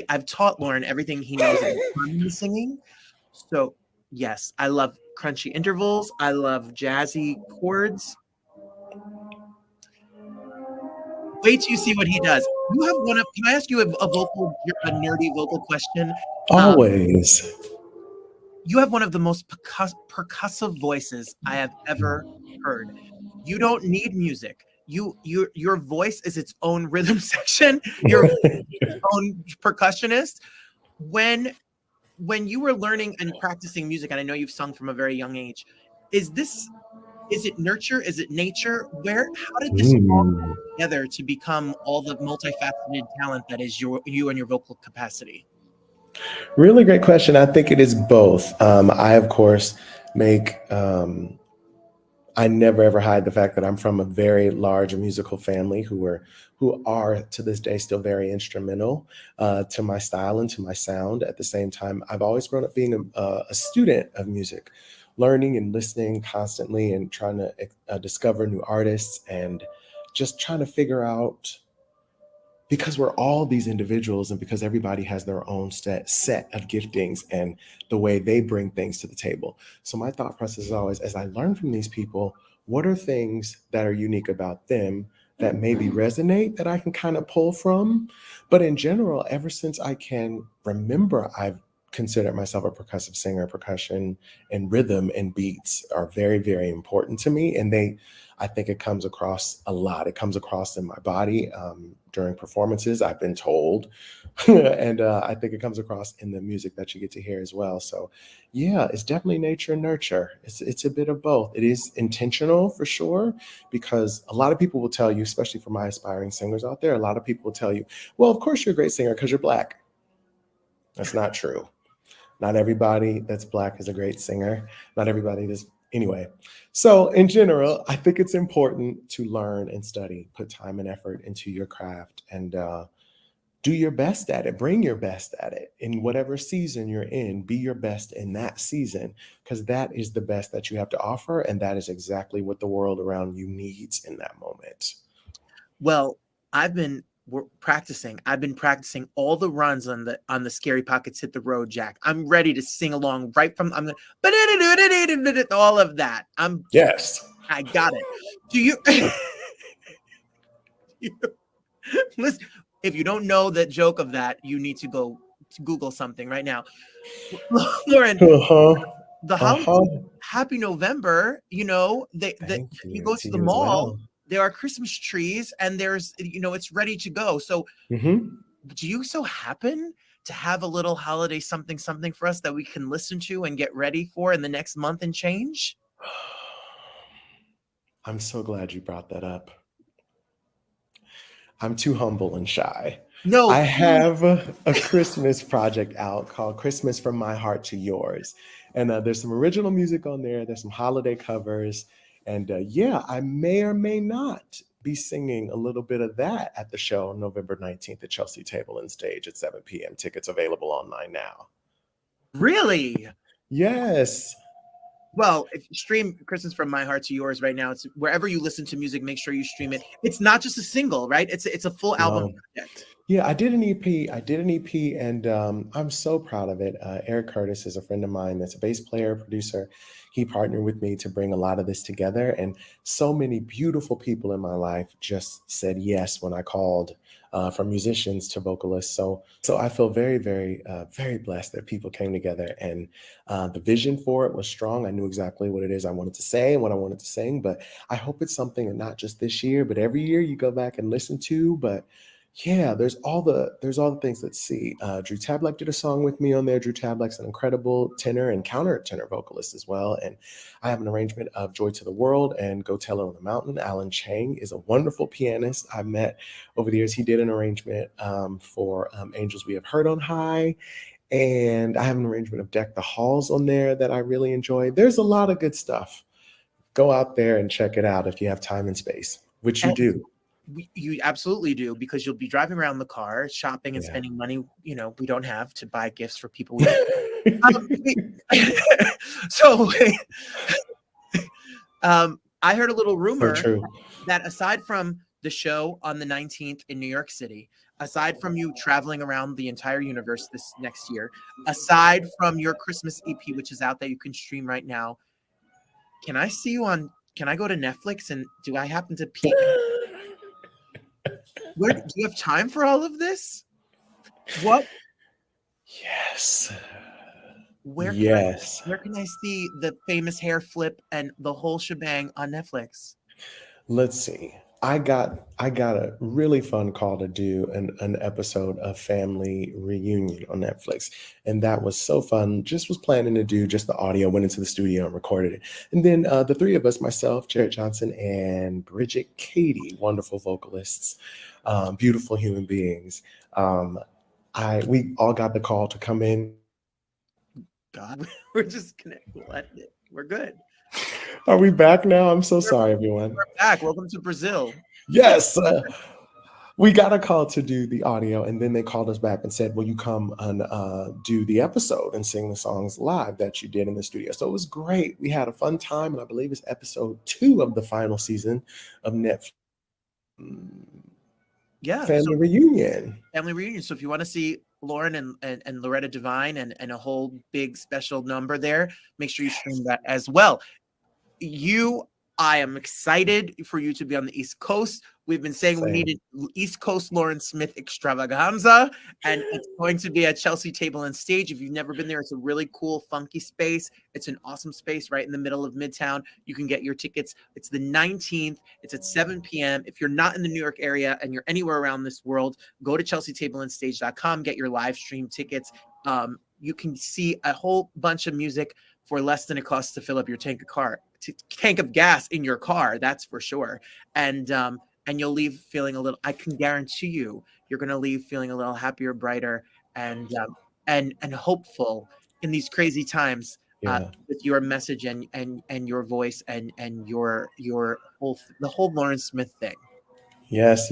I've taught Loren everything he knows about harmony singing. So yes, I love crunchy intervals. I love jazzy chords. Wait till you see what he does. You have can I ask you a nerdy vocal question? Always. You have one of the most percussive voices I have ever heard. You don't need music. Your voice is its own rhythm section. Your own percussionist. When you were learning and practicing music, and I know you've sung from a very young age, is it nurture? Is it nature? How did this all come together to become all the multifaceted talent that is you and your vocal capacity? Really great question. I think it is both. I, of course, I never ever hide the fact that I'm from a very large musical family who are to this day still very instrumental to my style and to my sound. At the same time, I've always grown up being a student of music, learning and listening constantly and trying to discover new artists and just trying to figure out, because we're all these individuals and because everybody has their own set of giftings and the way they bring things to the table. So my thought process is always, as I learn from these people, what are things that are unique about them that maybe resonate that I can kind of pull from? But in general, ever since I can remember, I've considered myself a percussive singer. Percussion and rhythm and beats are very, very important to me. And I think it comes across a lot. It comes across in my body during performances, I've been told. And I think it comes across in the music that you get to hear as well. So yeah, it's definitely nature and nurture. It's a bit of both. It is intentional for sure, because a lot of people will tell you, especially for my aspiring singers out there, a lot of people will tell you, well, of course you're a great singer because you're Black. That's not true. Not everybody that's Black is a great singer. Not everybody is. Anyway, so in general, I think it's important to learn and study, put time and effort into your craft, and do your best at it. Bring your best at it in whatever season you're in. Be your best in that season, because that is the best that you have to offer, and that is exactly what the world around you needs in that moment. Well, I've been we're practicing. I've been practicing all the runs on the Scary Pockets Hit the Road, Jack. I'm ready to sing along right from all of that. Yes. I got it. Do you listen? If you don't know the joke of that, you need to go to Google something right now. Loren, the holiday, happy November. You know, Thank you you. go To to the you as mall, well. there are Christmas trees, and there's, it's ready to go. So do you so happen to have a little holiday something for us that we can listen to and get ready for in the next month and change? I'm so glad you brought that up. I'm too humble and shy. No, I have a Christmas project out called Christmas from My Heart to Yours. And there's some original music on there. There's some holiday covers. And yeah, I may or may not be singing a little bit of that at the show on November 19th at Chelsea Table and Stage at 7 p.m. Tickets available online now. really? Yes. Well, if you stream Christmas from My Heart to Yours right now, it's wherever you listen to music, make sure you stream it. It's not just a single, right? It's a full album No. project. Yeah, I did an EP. And I'm so proud of it. Eric Curtis is a friend of mine that's a bass player, producer. He partnered with me to bring a lot of this together. And so many beautiful people in my life just said yes when I called, from musicians to vocalists. So I feel very, very, very blessed that people came together, and the vision for it was strong. I knew exactly what it is I wanted to say and what I wanted to sing. But I hope it's something that not just this year, but every year you go back and listen to. But yeah, there's all the things that see. Drew Tablek did a song with me on there. Drew Tablek's an incredible tenor and countertenor vocalist as well. And I have an arrangement of Joy to the World and Go Tell Her on the Mountain. Alan Chang is a wonderful pianist I met over the years. He did an arrangement for Angels We Have Heard on High. And I have an arrangement of Deck the Halls on there that I really enjoy. There's a lot of good stuff. Go out there and check it out if you have time and space, which you do. You absolutely do, because you'll be driving around the car, shopping and spending money, we don't have to buy gifts for people. So I heard a little rumor that aside from the show on the 19th in New York City, aside from you traveling around the entire universe this next year, aside from your Christmas EP, which is out that you can stream right now, can I go to Netflix and do I happen to peek? Do you have time for all of this? What? Yes. Where can I see the famous hair flip and the whole shebang on Netflix? Let's see. I got a really fun call to do an episode of Family Reunion on Netflix. And that was so fun. Just was planning to do just the audio, went into the studio and recorded it. And then the three of us, myself, Jarrett Johnson, and Bridget Katie, wonderful vocalists, beautiful human beings. We all got the call to come in. God, we're just connected. We're good. Are we back now? I'm so sorry, everyone. We're back. Welcome to Brazil. Yes. We got a call to do the audio, and then they called us back and said, will you come and do the episode and sing the songs live that you did in the studio? So it was great. We had a fun time, and I believe it's episode 2 of the final season of Netflix. Family Reunion. Family Reunion. So if you want to see Loren and Loretta Devine and a whole big special number there, make sure you stream that as well. I am excited for you to be on the East Coast. We've been saying we need an East Coast Loren Smith extravaganza, and it's going to be at Chelsea Table and Stage. If you've never been there, it's a really cool, funky space. It's an awesome space right in the middle of Midtown. You can get your tickets. It's the 19th. It's at 7 p.m. If you're not in the New York area and you're anywhere around this world, go to chelseatableandstage.com, get your live stream tickets. You can see a whole bunch of music for less than it costs to fill up your tank of gas in your car. That's for sure. And you'll leave feeling I can guarantee you're going to leave feeling a little happier, brighter, and hopeful in these crazy times, with your message and your voice and your the whole Loren Smith thing. Yes.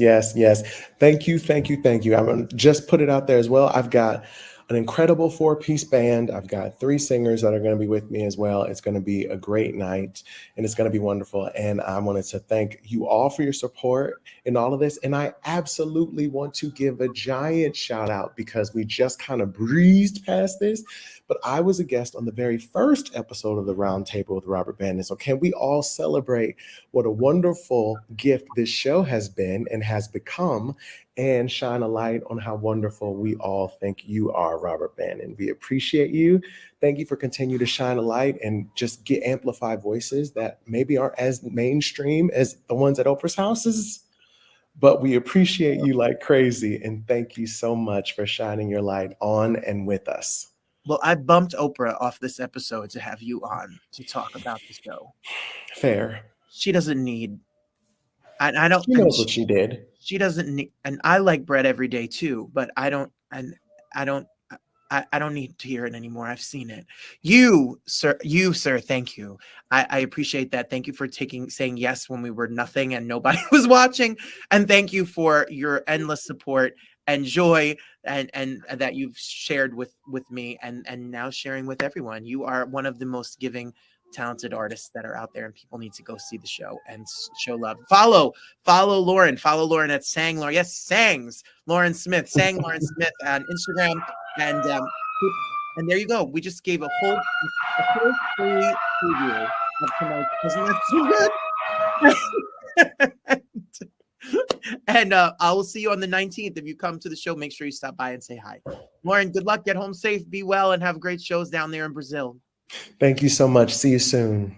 Thank you. I'm going to just put it out there as well. I've got an incredible 4-piece band. I've got 3 singers that are going to be with me as well. It's going to be a great night and it's going to be wonderful. And I wanted to thank you all for your support in all of this. And I absolutely want to give a giant shout out because we just kind of breezed past this, but I was a guest on the very first episode of the Roundtable with Robert Bannon. So can we all celebrate what a wonderful gift this show has been and has become, and shine a light on how wonderful we all think you are, Robert Bannon. We appreciate you. Thank you for continuing to shine a light and just get amplified voices that maybe aren't as mainstream as the ones at Oprah's houses, but we appreciate you like crazy. And thank you so much for shining your light on and with us. Well, I bumped Oprah off this episode to have you on to talk about the show. Fair. She doesn't need. I don't. She knows what she did. She doesn't need, and I like bread every day too, but I don't need to hear it anymore. I've seen it. You, sir, thank you. I appreciate that. Thank you for saying yes when we were nothing and nobody was watching. And thank you for your endless support and joy and that you've shared with me and now sharing with everyone. You are one of the most giving, talented artists that are out there, and people need to go see the show and show love. Follow Loren at Sang Loren. Yes, Sangs Loren Smith, Sang Loren Smith on Instagram, and there you go. We just gave a whole free preview of tonight. Isn't that too good? And I will see you on the 19th. If you come to the show, make sure you stop by and say hi. Loren, good luck. Get home safe. Be well, and have great shows down there in Brazil. Thank you so much. See you soon.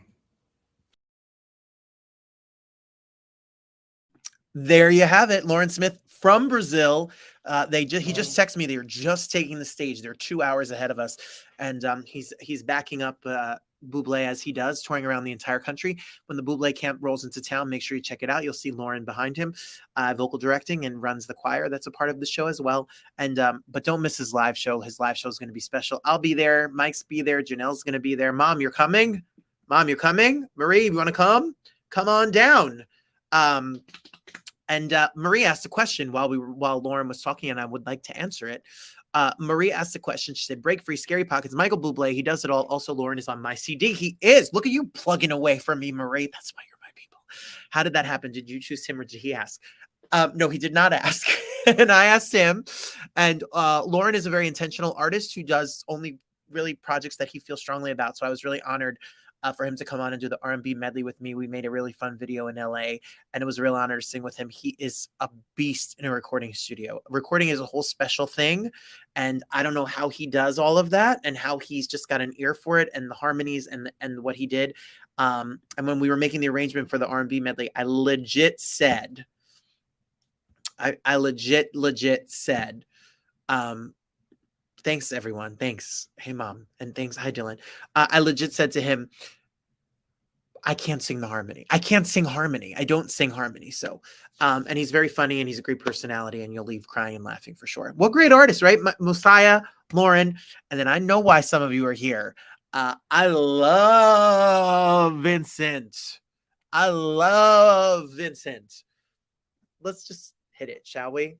There you have it. Loren Smith from Brazil. He just texted me. They were just taking the stage. They're 2 hours ahead of us. And he's backing up Bublé as he does, touring around the entire country. When the Bublé camp rolls into town, make sure you check it out. You'll see Loren behind him, vocal directing, and runs the choir. That's a part of the show as well. And but don't miss his live show. His live show is going to be special. I'll be there. Mike's be there. Janelle's going to be there. Mom, you're coming? Mom, you're coming? Marie, you want to come? Come on down. And Marie asked a question while Loren was talking, and I would like to answer it. Marie asked a question. She said, "Break Free, Scary Pockets, Michael Bublé. He does it all. Also, Loren is on my CD. He is. Look at you plugging away from me, Marie. That's why you're my people. How did that happen? Did you choose him or did he ask?" No, he did not ask. And I asked him. And Loren is a very intentional artist who does only really projects that he feels strongly about. So I was really honored for him to come on and do the R&B medley with me. We made a really fun video in LA, and it was a real honor to sing with him. He is a beast in a recording studio. Recording is a whole special thing, and I don't know how he does all of that and how he's just got an ear for it and the harmonies and what he did. And when we were making the arrangement for the R&B medley, I legit said, thanks everyone. Thanks. Hey mom. And thanks. Hi Dylan. I legit said to him, I can't sing the harmony. I can't sing harmony. I don't sing harmony. So, and he's very funny and he's a great personality and you'll leave crying and laughing for sure. What great artists, right? Mosiah, Loren. And then I know why some of you are here. I love Vincent. I love Vincent. Let's just hit it, shall we?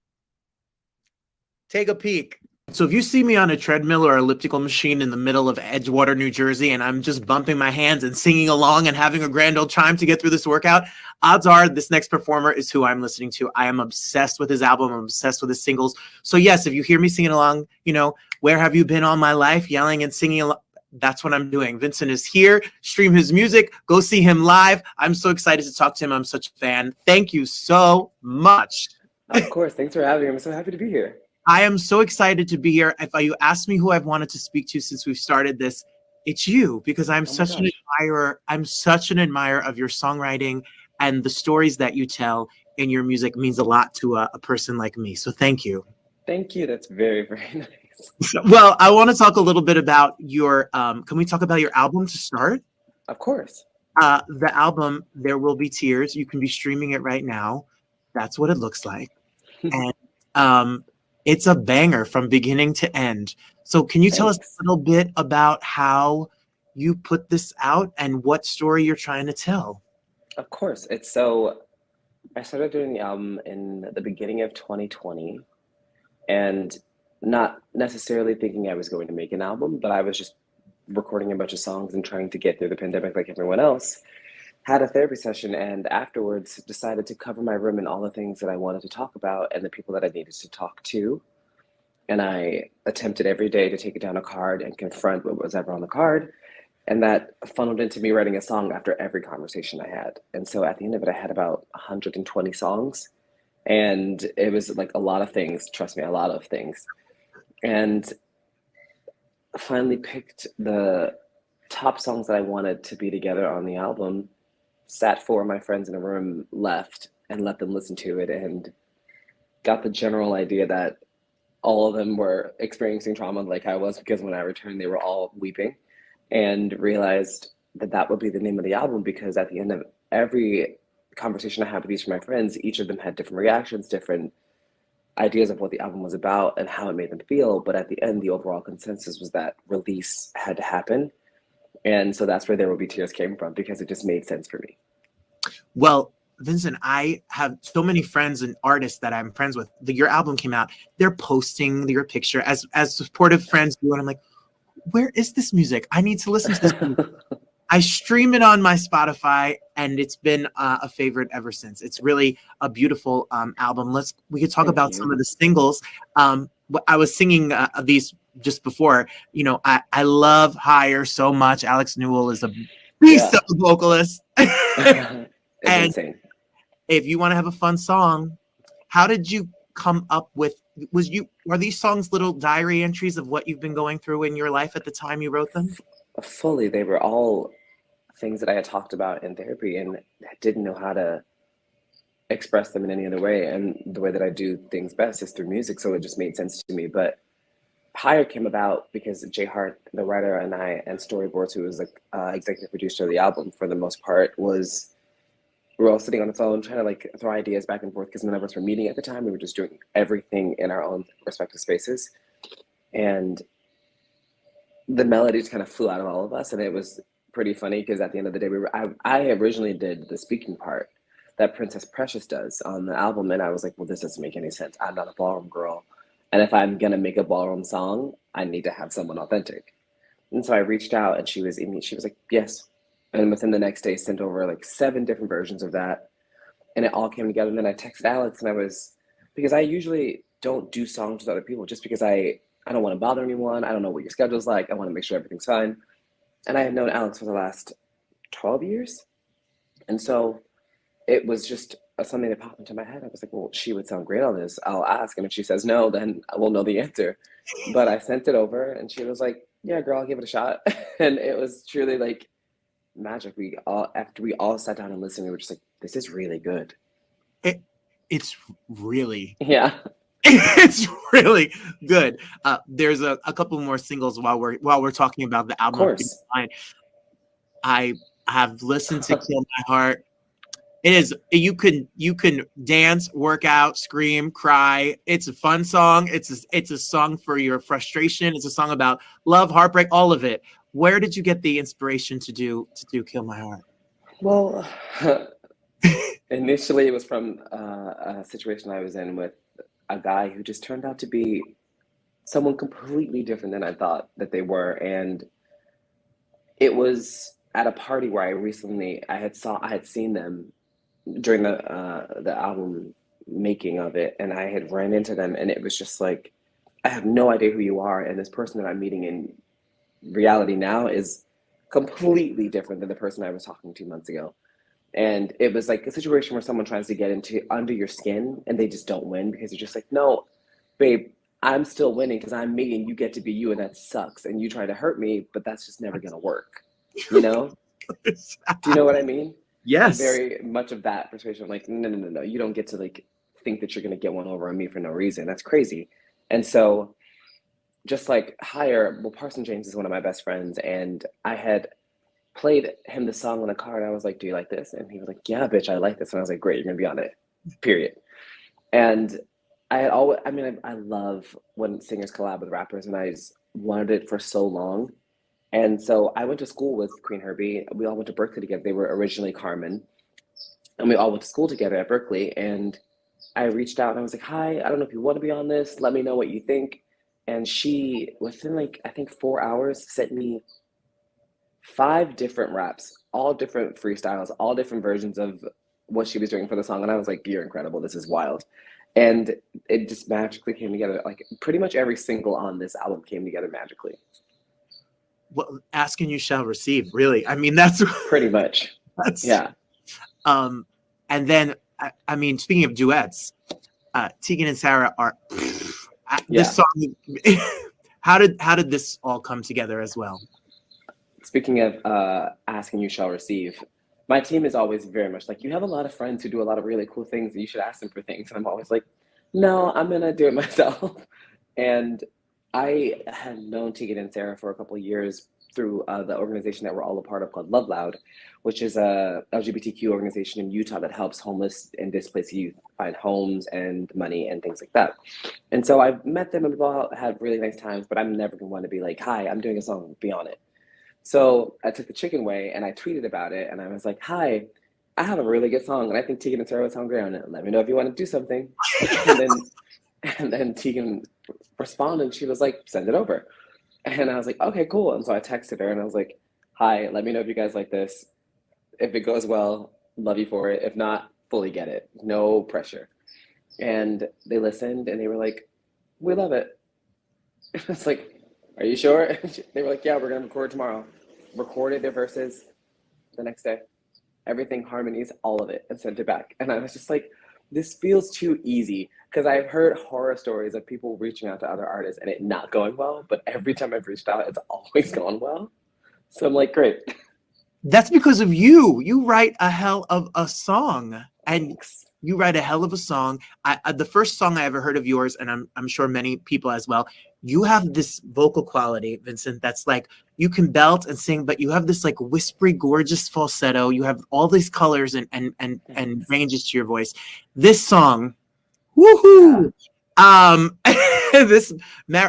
Take a peek. So if you see me on a treadmill or elliptical machine in the middle of Edgewater, New Jersey, and I'm just bumping my hands and singing along and having a grand old time to get through this workout, odds are this next performer is who I'm listening to. I am obsessed with his album. I'm obsessed with his singles. So yes, if you hear me singing along, you know, where have you been all my life, yelling and singing along, that's what I'm doing. Vincent is here. Stream his music. Go see him live. I'm so excited to talk to him. I'm such a fan. Thank you so much. Of course. Thanks for having me. I'm so happy to be here. I am so excited to be here. If you ask me who I've wanted to speak to since we've started this, it's you, because I'm such an admirer. I'm such an admirer of your songwriting, and the stories that you tell in your music means a lot to a person like me. So thank you. Thank you. That's very, very nice. Well, I want to talk a little bit about your, can we talk about your album to start? Of course. The album, There Will Be Tears. You can be streaming it right now. That's what it looks like. And it's a banger from beginning to end. So can you tell us a little bit about how you put this out and what story you're trying to tell? Of course. I started doing the album in the beginning of 2020. And not necessarily thinking I was going to make an album, but I was just recording a bunch of songs and trying to get through the pandemic like everyone else. Had a therapy session and afterwards decided to cover my room in all the things that I wanted to talk about and the people that I needed to talk to. And I attempted every day to take it down a card and confront what was ever on the card. And that funneled into me writing a song after every conversation I had. And so at the end of it, I had about 120 songs. And it was like a lot of things, trust me, a lot of things. And finally picked the top songs that I wanted to be together on the album, sat four of my friends in a room, left, and let them listen to it, and got the general idea that all of them were experiencing trauma like I was, because when I returned, they were all weeping, and realized that that would be the name of the album, because at the end of every conversation I had with each of my friends, each of them had different reactions, different ideas of what the album was about and how it made them feel. But at the end, the overall consensus was that release had to happen. And so that's where There Will Be Tears came from, because it just made sense for me. Well, Vincent, I have so many friends and artists that I'm friends with. Your album came out, they're posting your picture as supportive friends do, and I'm like, where is this music? I need to listen to this music. I stream it on my Spotify, and it's been a favorite ever since. It's really a beautiful album. We could talk about some of the singles. I was singing these just before. You know, I love Higher so much. Alex Newell is a beast of a vocalist. It's and insane. If you want to have a fun song, how did you come up with? Are these songs little diary entries of what you've been going through in your life at the time you wrote them? Fully, they were all things that I had talked about in therapy and didn't know how to express them in any other way. And the way that I do things best is through music, so it just made sense to me. But Higher came about because Jay Hart, the writer, and I, and Storyboards, who was the executive producer of the album for the most part, we were all sitting on the phone trying to like throw ideas back and forth, because none of us were meeting at the time. We were just doing everything in our own respective spaces. And the melodies kind of flew out of all of us, and it was pretty funny because at the end of the day, I originally did the speaking part that Princess Precious does on the album, and I was like, well, this doesn't make any sense. I'm not a ballroom girl, and if I'm gonna make a ballroom song, I need to have someone authentic. And so I reached out, and she was like, yes. And within the next day, sent over like 7 different versions of that, and it all came together. And then I texted Alex, and because I usually don't do songs with other people, just because I don't want to bother anyone. I don't know what your schedule's like. I want to make sure everything's fine. And I had known Alex for the last 12 years. And so it was just something that popped into my head. I was like, well, she would sound great on this. I'll ask. And if she says no, then I will know the answer. But I sent it over, and she was like, yeah, girl, I'll give it a shot. And it was truly like magic. After we all sat down and listened, we were just like, this is really good. It's really Yeah. It's really good. There's a couple more singles while we're talking about the album. Of course. I have listened to Kill My Heart. It is, you can dance, work out, scream, cry. It's a fun song. It's a song for your frustration. It's a song about love, heartbreak, all of it. Where did you get the inspiration to do Kill My Heart? Well, initially it was from a situation I was in with a guy who just turned out to be someone completely different than I thought that they were. And it was at a party where I had seen them during the album making of it, and I had ran into them, and it was just like, I have no idea who you are, and this person that I'm meeting in reality now is completely different than the person I was talking to months ago. And it was like a situation where someone tries to get under your skin, and they just don't win, because you're just like, no, babe, I'm still winning because I'm me and you get to be you, and that sucks. And you try to hurt me, but that's just never gonna work. You know? Do you know what I mean? Yes. Very much of that persuasion. Like, no. You don't get to like think that you're gonna get one over on me for no reason. That's crazy. And so just like Higher, well, Parson James is one of my best friends, and I had played him the song on the card. I was like, do you like this? And he was like, yeah, bitch, I like this. And I was like, great, you're gonna be on it, period. And I love when singers collab with rappers, and I just wanted it for so long. And so I went to school with Queen Herbie. We all went to Berkeley together. They were originally Carmen, and we all went to school together at Berkeley. And I reached out and I was like, hi, I don't know if you want to be on this. Let me know what you think. And she, within like, I think 4 hours, sent me 5 different raps, all different freestyles, all different versions of what she was doing for the song. And I was like, you're incredible. This is wild. And it just magically came together. Like pretty much every single on this album came together magically. Well, ask and you shall receive, really. I mean, that's Pretty much. Yeah. And then, I mean, speaking of duets, Tegan and Sarah are this song. How did this all come together as well? Speaking of ask and you shall receive, my team is always very much like, you have a lot of friends who do a lot of really cool things and you should ask them for things. And I'm always like, no, I'm gonna do it myself. And I had known Tegan and Sarah for a couple of years through the organization that we're all a part of called Love Loud, which is a LGBTQ organization in Utah that helps homeless and displaced youth find homes and money and things like that. And so I've met them and we've all had really nice times, but I'm never gonna want to be like, hi, I'm doing a song, be on it. So I took the chicken way and I tweeted about it and I was like, hi, I have a really good song and I think Tegan and Sarah would sound great on it. Let me know if you want to do something. and then Tegan responded and she was like, send it over. And I was like, okay, cool. And so I texted her and I was like, hi, let me know if you guys like this. If it goes well, love you for it. If not, fully get it. No pressure. And they listened and they were like, we love it. I was like, are you sure? They were like, yeah, we're going to record tomorrow. Recorded their verses the next day. Everything, harmonies, all of it, and sent it back. And I was just like, this feels too easy. Because I've heard horror stories of people reaching out to other artists and it not going well. But every time I've reached out, it's always gone well. So I'm like, great. That's because of you. You write a hell of a song. And Thanks. you write a hell of a song. The first song I ever heard of yours, and I'm sure many people as well, you have this vocal quality, Vincent, that's like, you can belt and sing, but you have this like whispery, gorgeous falsetto. You have all these colors and ranges to your voice. This song, woohoo!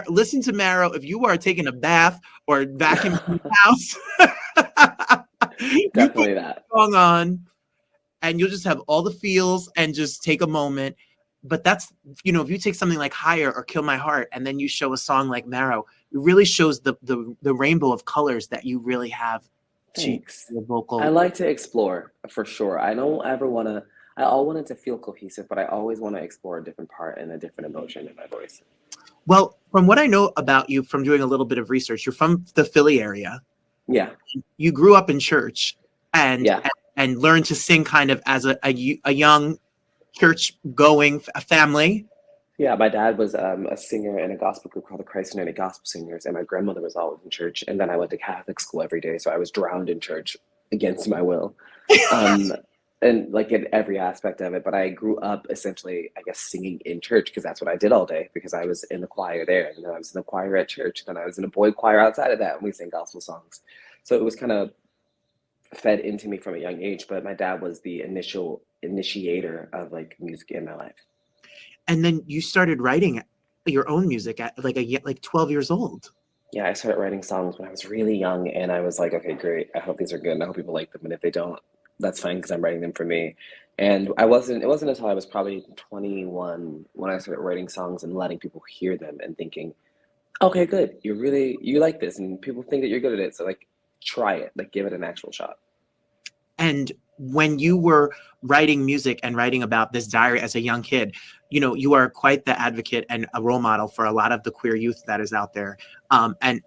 Listen to Marrow if you are taking a bath or vacuuming the house. Definitely that. Song on, and you'll just have all the feels and just take a moment. But that's, you know, if you take something like Higher or Kill My Heart and then you show a song like Marrow, it really shows the rainbow of colors that you really have. Thanks. To the vocal. I like to explore for sure. I don't ever want to, I all want it to feel cohesive, but I always want to explore a different part and a different emotion in my voice. Well, from what I know about you from doing a little bit of research, you're from the Philly area. Yeah. You grew up in church and learned to sing kind of as a young church-going family. Yeah, my dad was a singer in a gospel group called the Christ United Gospel Singers, and my grandmother was always in church. And then I went to Catholic school every day, so I was drowned in church against my will, and like in every aspect of it. But I grew up essentially, I guess, singing in church because that's what I did all day. Because I was in the choir there, and then I was in the choir at church, and then I was in a boy choir outside of that, and we sang gospel songs. So it was kind of fed into me from a young age. But my dad was the initiator of like music in my life. And then you started writing your own music at like 12 years old. Yeah, I started writing songs when I was really young, and I was like, okay, great. I hope these are good, and I hope people like them. And if they don't, that's fine because I'm writing them for me. And it wasn't until I was probably 21 when I started writing songs and letting people hear them and thinking, okay, good. You like this, and people think that you're good at it. So like, try it. Like, give it an actual shot. And when you were writing music and writing about this diary as a young kid, you know, you are quite the advocate and a role model for a lot of the queer youth that is out there. And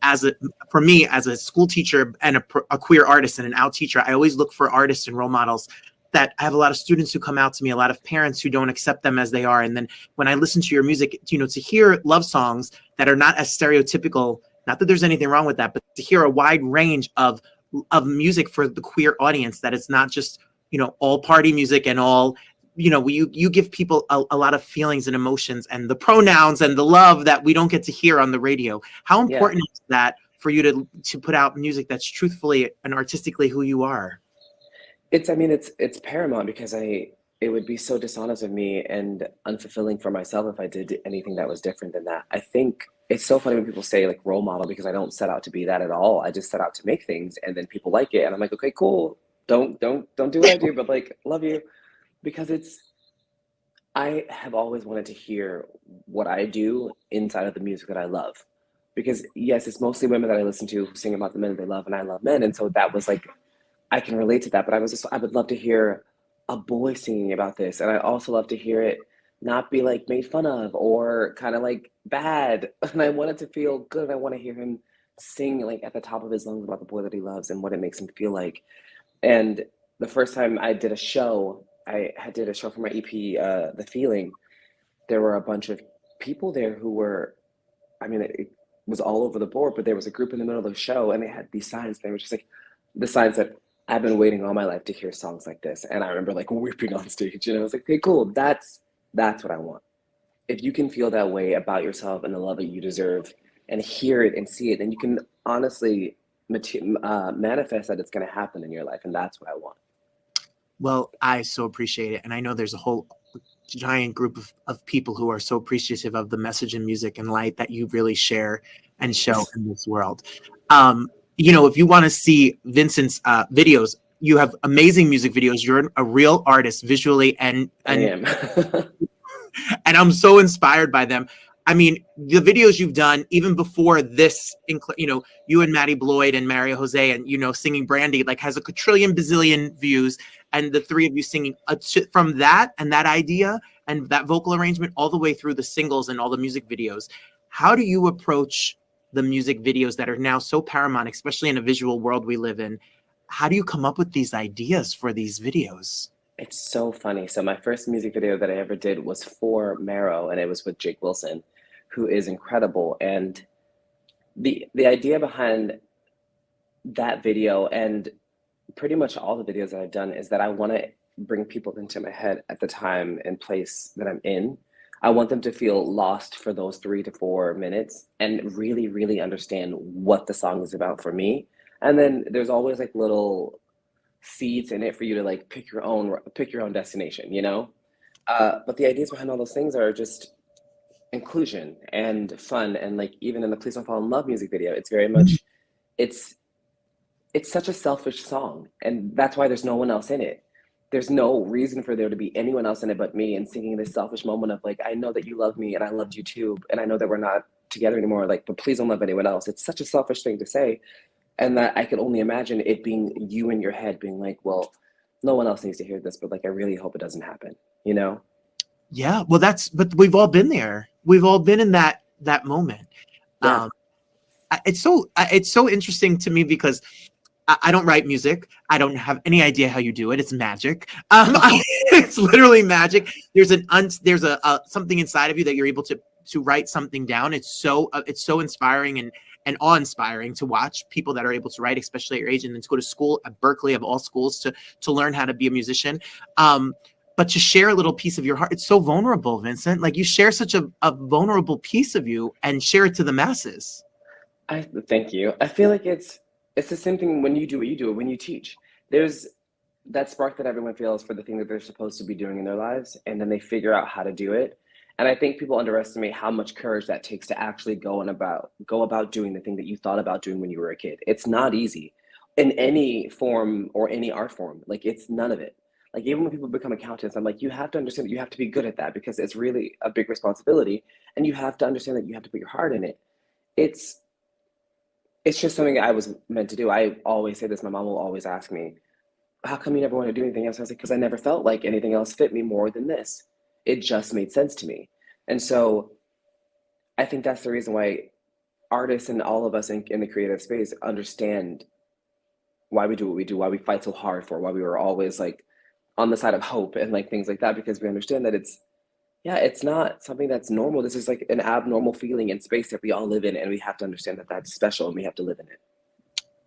for me, as a school teacher and a queer artist and an out teacher, I always look for artists and role models that I have a lot of students who come out to me, a lot of parents who don't accept them as they are. And then when I listen to your music, you know, to hear love songs that are not as stereotypical, not that there's anything wrong with that, but to hear a wide range of music for the queer audience, that it's not just, you know, all party music and all, you know, you give people a lot of feelings and emotions and the pronouns and the love that we don't get to hear on the radio. How important is that for you to put out music that's truthfully and artistically who you are? It's paramount because it would be so dishonest of me and unfulfilling for myself if I did anything that was different than that. I think it's so funny when people say like role model, because I don't set out to be that at all. I just set out to make things and then people like it. And I'm like, okay, cool. Don't do what I do, but like, love you. Because I have always wanted to hear what I do inside of the music that I love. Because yes, it's mostly women that I listen to who sing about the men they love, and I love men. And so that was like, I can relate to that. But I would love to hear a boy singing about this. And I also love to hear it not be like made fun of or kind of like bad. And I want it to feel good. I want to hear him sing like at the top of his lungs about the boy that he loves and what it makes him feel like. And the first time I did a show, did a show for my EP, The Feeling. There were a bunch of people there who were, I mean, it was all over the board, but there was a group in the middle of the show and they had these signs. They were just like, the signs that I've been waiting all my life to hear songs like this. And I remember like weeping on stage and I was like, okay, cool. That's what I want. If you can feel that way about yourself and the love that you deserve and hear it and see it, then you can honestly manifest that it's going to happen in your life. And that's what I want. Well, I so appreciate it. And I know there's a whole giant group of people who are so appreciative of the message and music and light that you really share and show in this world. You know, if you want to see Vincent's videos, you have amazing music videos. You're a real artist visually and I am. and I'm so inspired by them. I mean, the videos you've done even before this, you know, you and Maddie Bloyd and Mario Jose and, you know, singing Brandy, like has a quadrillion bazillion views. And the three of you singing from that and that idea and that vocal arrangement all the way through the singles and all the music videos. How do you approach the music videos that are now so paramount, especially in a visual world we live in? How do you come up with these ideas for these videos? It's so funny. So my first music video that I ever did was for Marrow, and it was with Jake Wilson, who is incredible. And the idea behind that video and pretty much all the videos that I've done is that I want to bring people into my head at the time and place that I'm in. I want them to feel lost for those 3 to 4 minutes and really, really understand what the song is about for me. And then there's always like little seeds in it for you to like pick your own destination, you know? But the ideas behind all those things are just inclusion and fun. And like even in the Please Don't Fall in Love music video, it's very much, it's such a selfish song. And that's why there's no one else in it. There's no reason for there to be anyone else in it but me, and singing this selfish moment of like, I know that you love me and I loved you too. And I know that we're not together anymore. Like, but please don't love anyone else. It's such a selfish thing to say. And that I could only imagine it being you in your head being like, well, no one else needs to hear this, but like, I really hope it doesn't happen, you know? Yeah, well, but we've all been there. We've all been in that moment. Yeah. It's so interesting to me because I don't write music. I don't have any idea how you do it. It's magic. It's literally magic. There's a something inside of you that you're able to write something down. It's so inspiring and awe-inspiring to watch people that are able to write, especially at your age, and then to go to school at Berkeley of all schools to learn how to be a musician. But to share a little piece of your heart, it's so vulnerable, Vincent. Like you share such a vulnerable piece of you and share it to the masses. Thank you. I feel like it's the same thing when you do what you do, when you teach. There's that spark that everyone feels for the thing that they're supposed to be doing in their lives, and then they figure out how to do it. And I think people underestimate how much courage that takes to actually go about doing the thing that you thought about doing when you were a kid. It's not easy in any form or any art form. Like it's none of it. Like even when people become accountants, I'm like, you have to understand that you have to be good at that because it's really a big responsibility. And you have to understand that you have to put your heart in it. It's just something I was meant to do. I always say this. My mom will always ask me, how come you never want to do anything else? I was like, because I never felt like anything else fit me more than this. It just made sense to me. And so I think that's the reason why artists and all of us in the creative space understand why we do what we do, why we fight so hard for, why we were always like on the side of hope and like things like that, because we understand that it's not something that's normal. This is like an abnormal feeling in space that we all live in, and we have to understand that that's special and we have to live in it.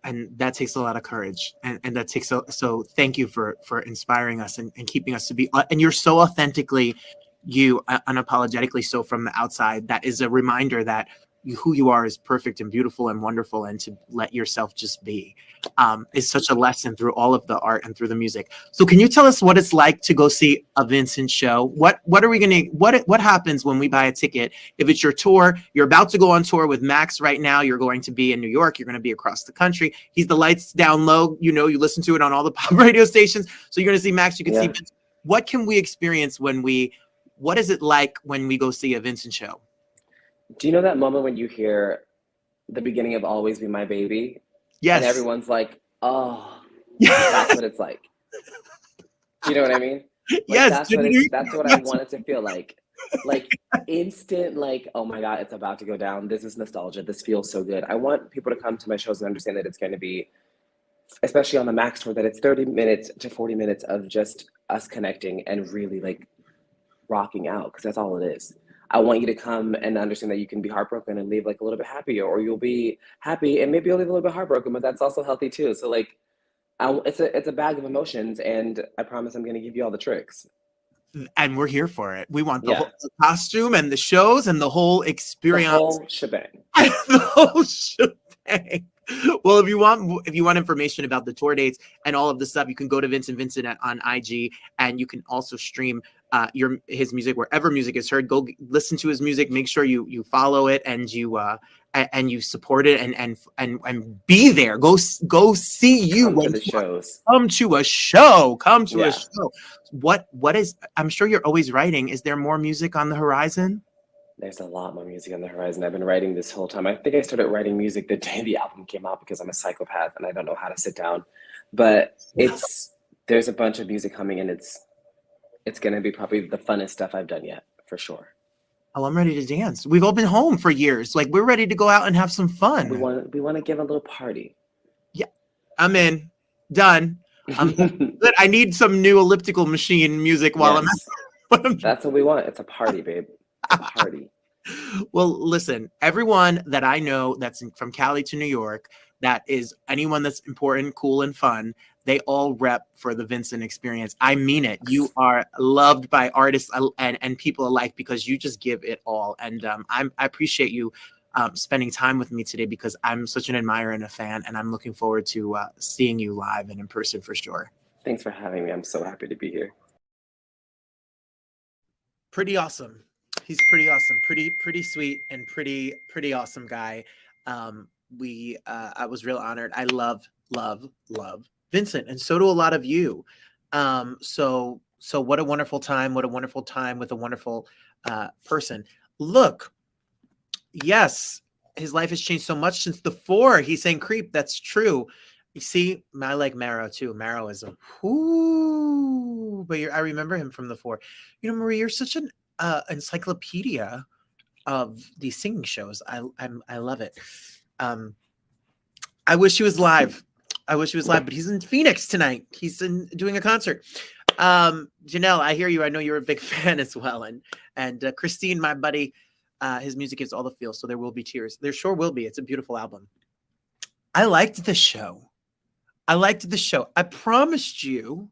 And that takes a lot of courage. And that takes so thank you for inspiring us and keeping us to be, and you're so authentically you, unapologetically so from the outside. That is a reminder that who you are is perfect and beautiful and wonderful, and to let yourself just be is such a lesson through all of the art and through the music. So can you tell us what it's like to go see a Vincent show? What happens when we buy a ticket? If it's your tour, you're about to go on tour with Max right now. You're going to be in New York. You're going to be across the country. He's the lights down low. You know, you listen to it on all the pop radio stations. So you're going to see Max. You can see Vincent. What can we experience when we what is it like when we go see a Vincent show? Do you know that moment when you hear the beginning of Always Be My Baby? Yes. And everyone's like, oh, that's what it's like. You know what I mean? Like, Yes. That's what I want it to feel like. Like instant, like, oh my God, it's about to go down. This is nostalgia. This feels so good. I want people to come to my shows and understand that it's going to be, especially on the Max tour, that it's 30 minutes to 40 minutes of just us connecting and really like rocking out, because that's all it is. I want you to come and understand that you can be heartbroken and leave like a little bit happier, or you'll be happy and maybe you'll leave a little bit heartbroken, but that's also healthy too. So like, it's a bag of emotions, and I promise I'm going to give you all the tricks. And we're here for it. We want the Yeah. whole costume and the shows and the whole The experience. whole shebang. The whole shebang. Well, if you want information about the tour dates and all of the stuff, you can go to Vincent on IG, and you can also stream his music wherever music is heard. Go listen to his music. Make sure you follow it, and you support it, and be there. Go see you. Come to the shows. Come to a show. Come to Yeah. a show. What is? I'm sure you're always writing. Is there more music on the horizon? There's a lot more music on the horizon. I've been writing this whole time. I think I started writing music the day the album came out, because I'm a psychopath and I don't know how to sit down. But there's a bunch of music coming, and it's going to be probably the funnest stuff I've done yet, for sure. Oh, I'm ready to dance. We've all been home for years. Like, we're ready to go out and have some fun. We want to give a little party. Yeah, I'm in. Done. But I need some new elliptical machine music while I'm. That's what we want. It's a party, babe. It's a party. Well, listen, everyone that I know that's from Cali to New York, that is anyone that's important, cool, and fun, they all rep for the Vincent experience. I mean it. You are loved by artists and people alike, because you just give it all. And I appreciate you spending time with me today, because I'm such an admirer and a fan, and I'm looking forward to seeing you live and in person for sure. Thanks for having me. I'm so happy to be here. Pretty awesome. He's pretty awesome, pretty sweet, and pretty awesome guy. I was real honored. I love Vincent, and so do a lot of you. So what a wonderful time! What a wonderful time with a wonderful person. Look, yes, his life has changed so much since the 4. He's saying creep. That's true. You see, I like Marrow too. Marrow is a whoo, but I remember him from the 4. You know, Marie, you're such an encyclopedia of these singing shows. I love it. I wish he was live. But he's in Phoenix tonight. He's doing a concert. Janelle, I hear you. I know you're a big fan as well. And Christine, my buddy, his music gives all the feels. So there will be tears. There sure will be. It's a beautiful album. I liked the show. I promised you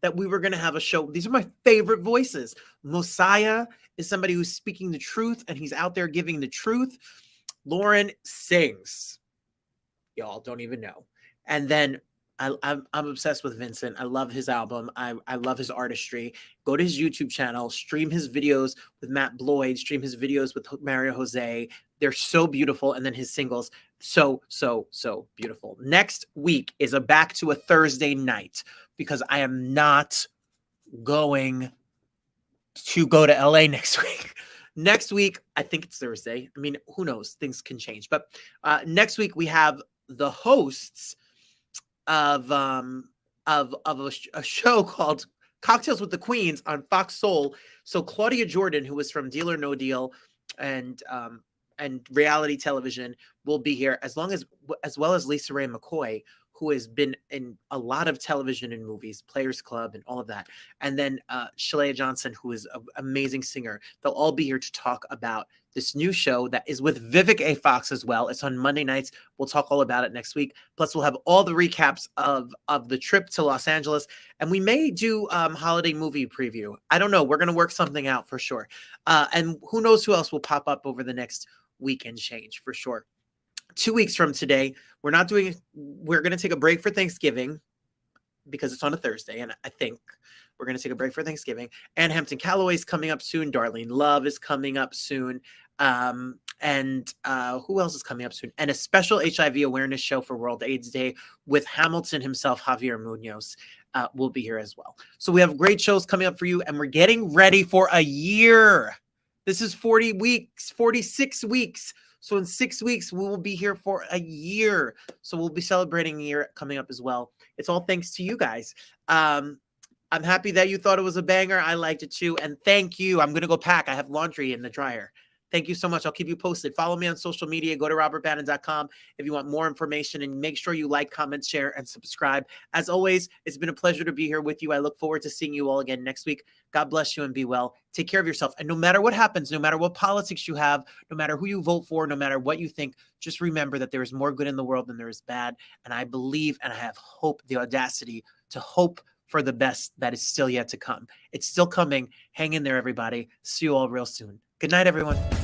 that we were going to have a show. These are my favorite voices. Mosiah is somebody who's speaking the truth, and he's out there giving the truth. Loren sings. Y'all don't even know. And then I'm obsessed with Vincent. I love his album. I love his artistry. Go to his YouTube channel, stream his videos with Matt Bloyd, stream his videos with Mario Jose. They're so beautiful. And then his singles, so beautiful. Next week is back to a Thursday night, because I am not going to go to LA next week. Next week, I think it's Thursday. I mean, who knows? Things can change. But next week we have the hosts of a show called Cocktails with the Queens on Fox Soul. So Claudia Jordan, who was from Deal or No Deal and reality television, will be here, as well as Lisa Ray McCoy, who has been in a lot of television and movies, Players Club and all of that. And then Shalea Johnson, who is an amazing singer. They'll all be here to talk about this new show that is with Vivica A. Fox as well. It's on Monday nights. We'll talk all about it next week. Plus, we'll have all the recaps of the trip to Los Angeles. And we may do holiday movie preview. I don't know. We're going to work something out for sure. And who knows who else will pop up over the next weekend change for sure. 2 weeks from today, we're going to take a break for Thanksgiving, because it's on a Thursday. And I think we're going to take a break for Thanksgiving. And Hampton Calloway's coming up soon. Darlene Love is coming up soon. And who else is coming up soon? And a special HIV awareness show for World AIDS Day with Hamilton himself, Javier Munoz. will be here as well. So we have great shows coming up for you, and we're getting ready for a year. This is 40 weeks, 46 weeks. So in 6 weeks, we will be here for a year. So we'll be celebrating a year coming up as well. It's all thanks to you guys. I'm happy that you thought it was a banger. I liked it too. And thank you. I'm going to go pack. I have laundry in the dryer. Thank you so much. I'll keep you posted. Follow me on social media. Go to robertbannon.com if you want more information, and make sure you like, comment, share, and subscribe. As always, it's been a pleasure to be here with you. I look forward to seeing you all again next week. God bless you and be well. Take care of yourself. And no matter what happens, no matter what politics you have, no matter who you vote for, no matter what you think, just remember that there is more good in the world than there is bad. And I believe, and I have hope, the audacity to hope for the best that is still yet to come. It's still coming. Hang in there, everybody. See you all real soon. Good night, everyone.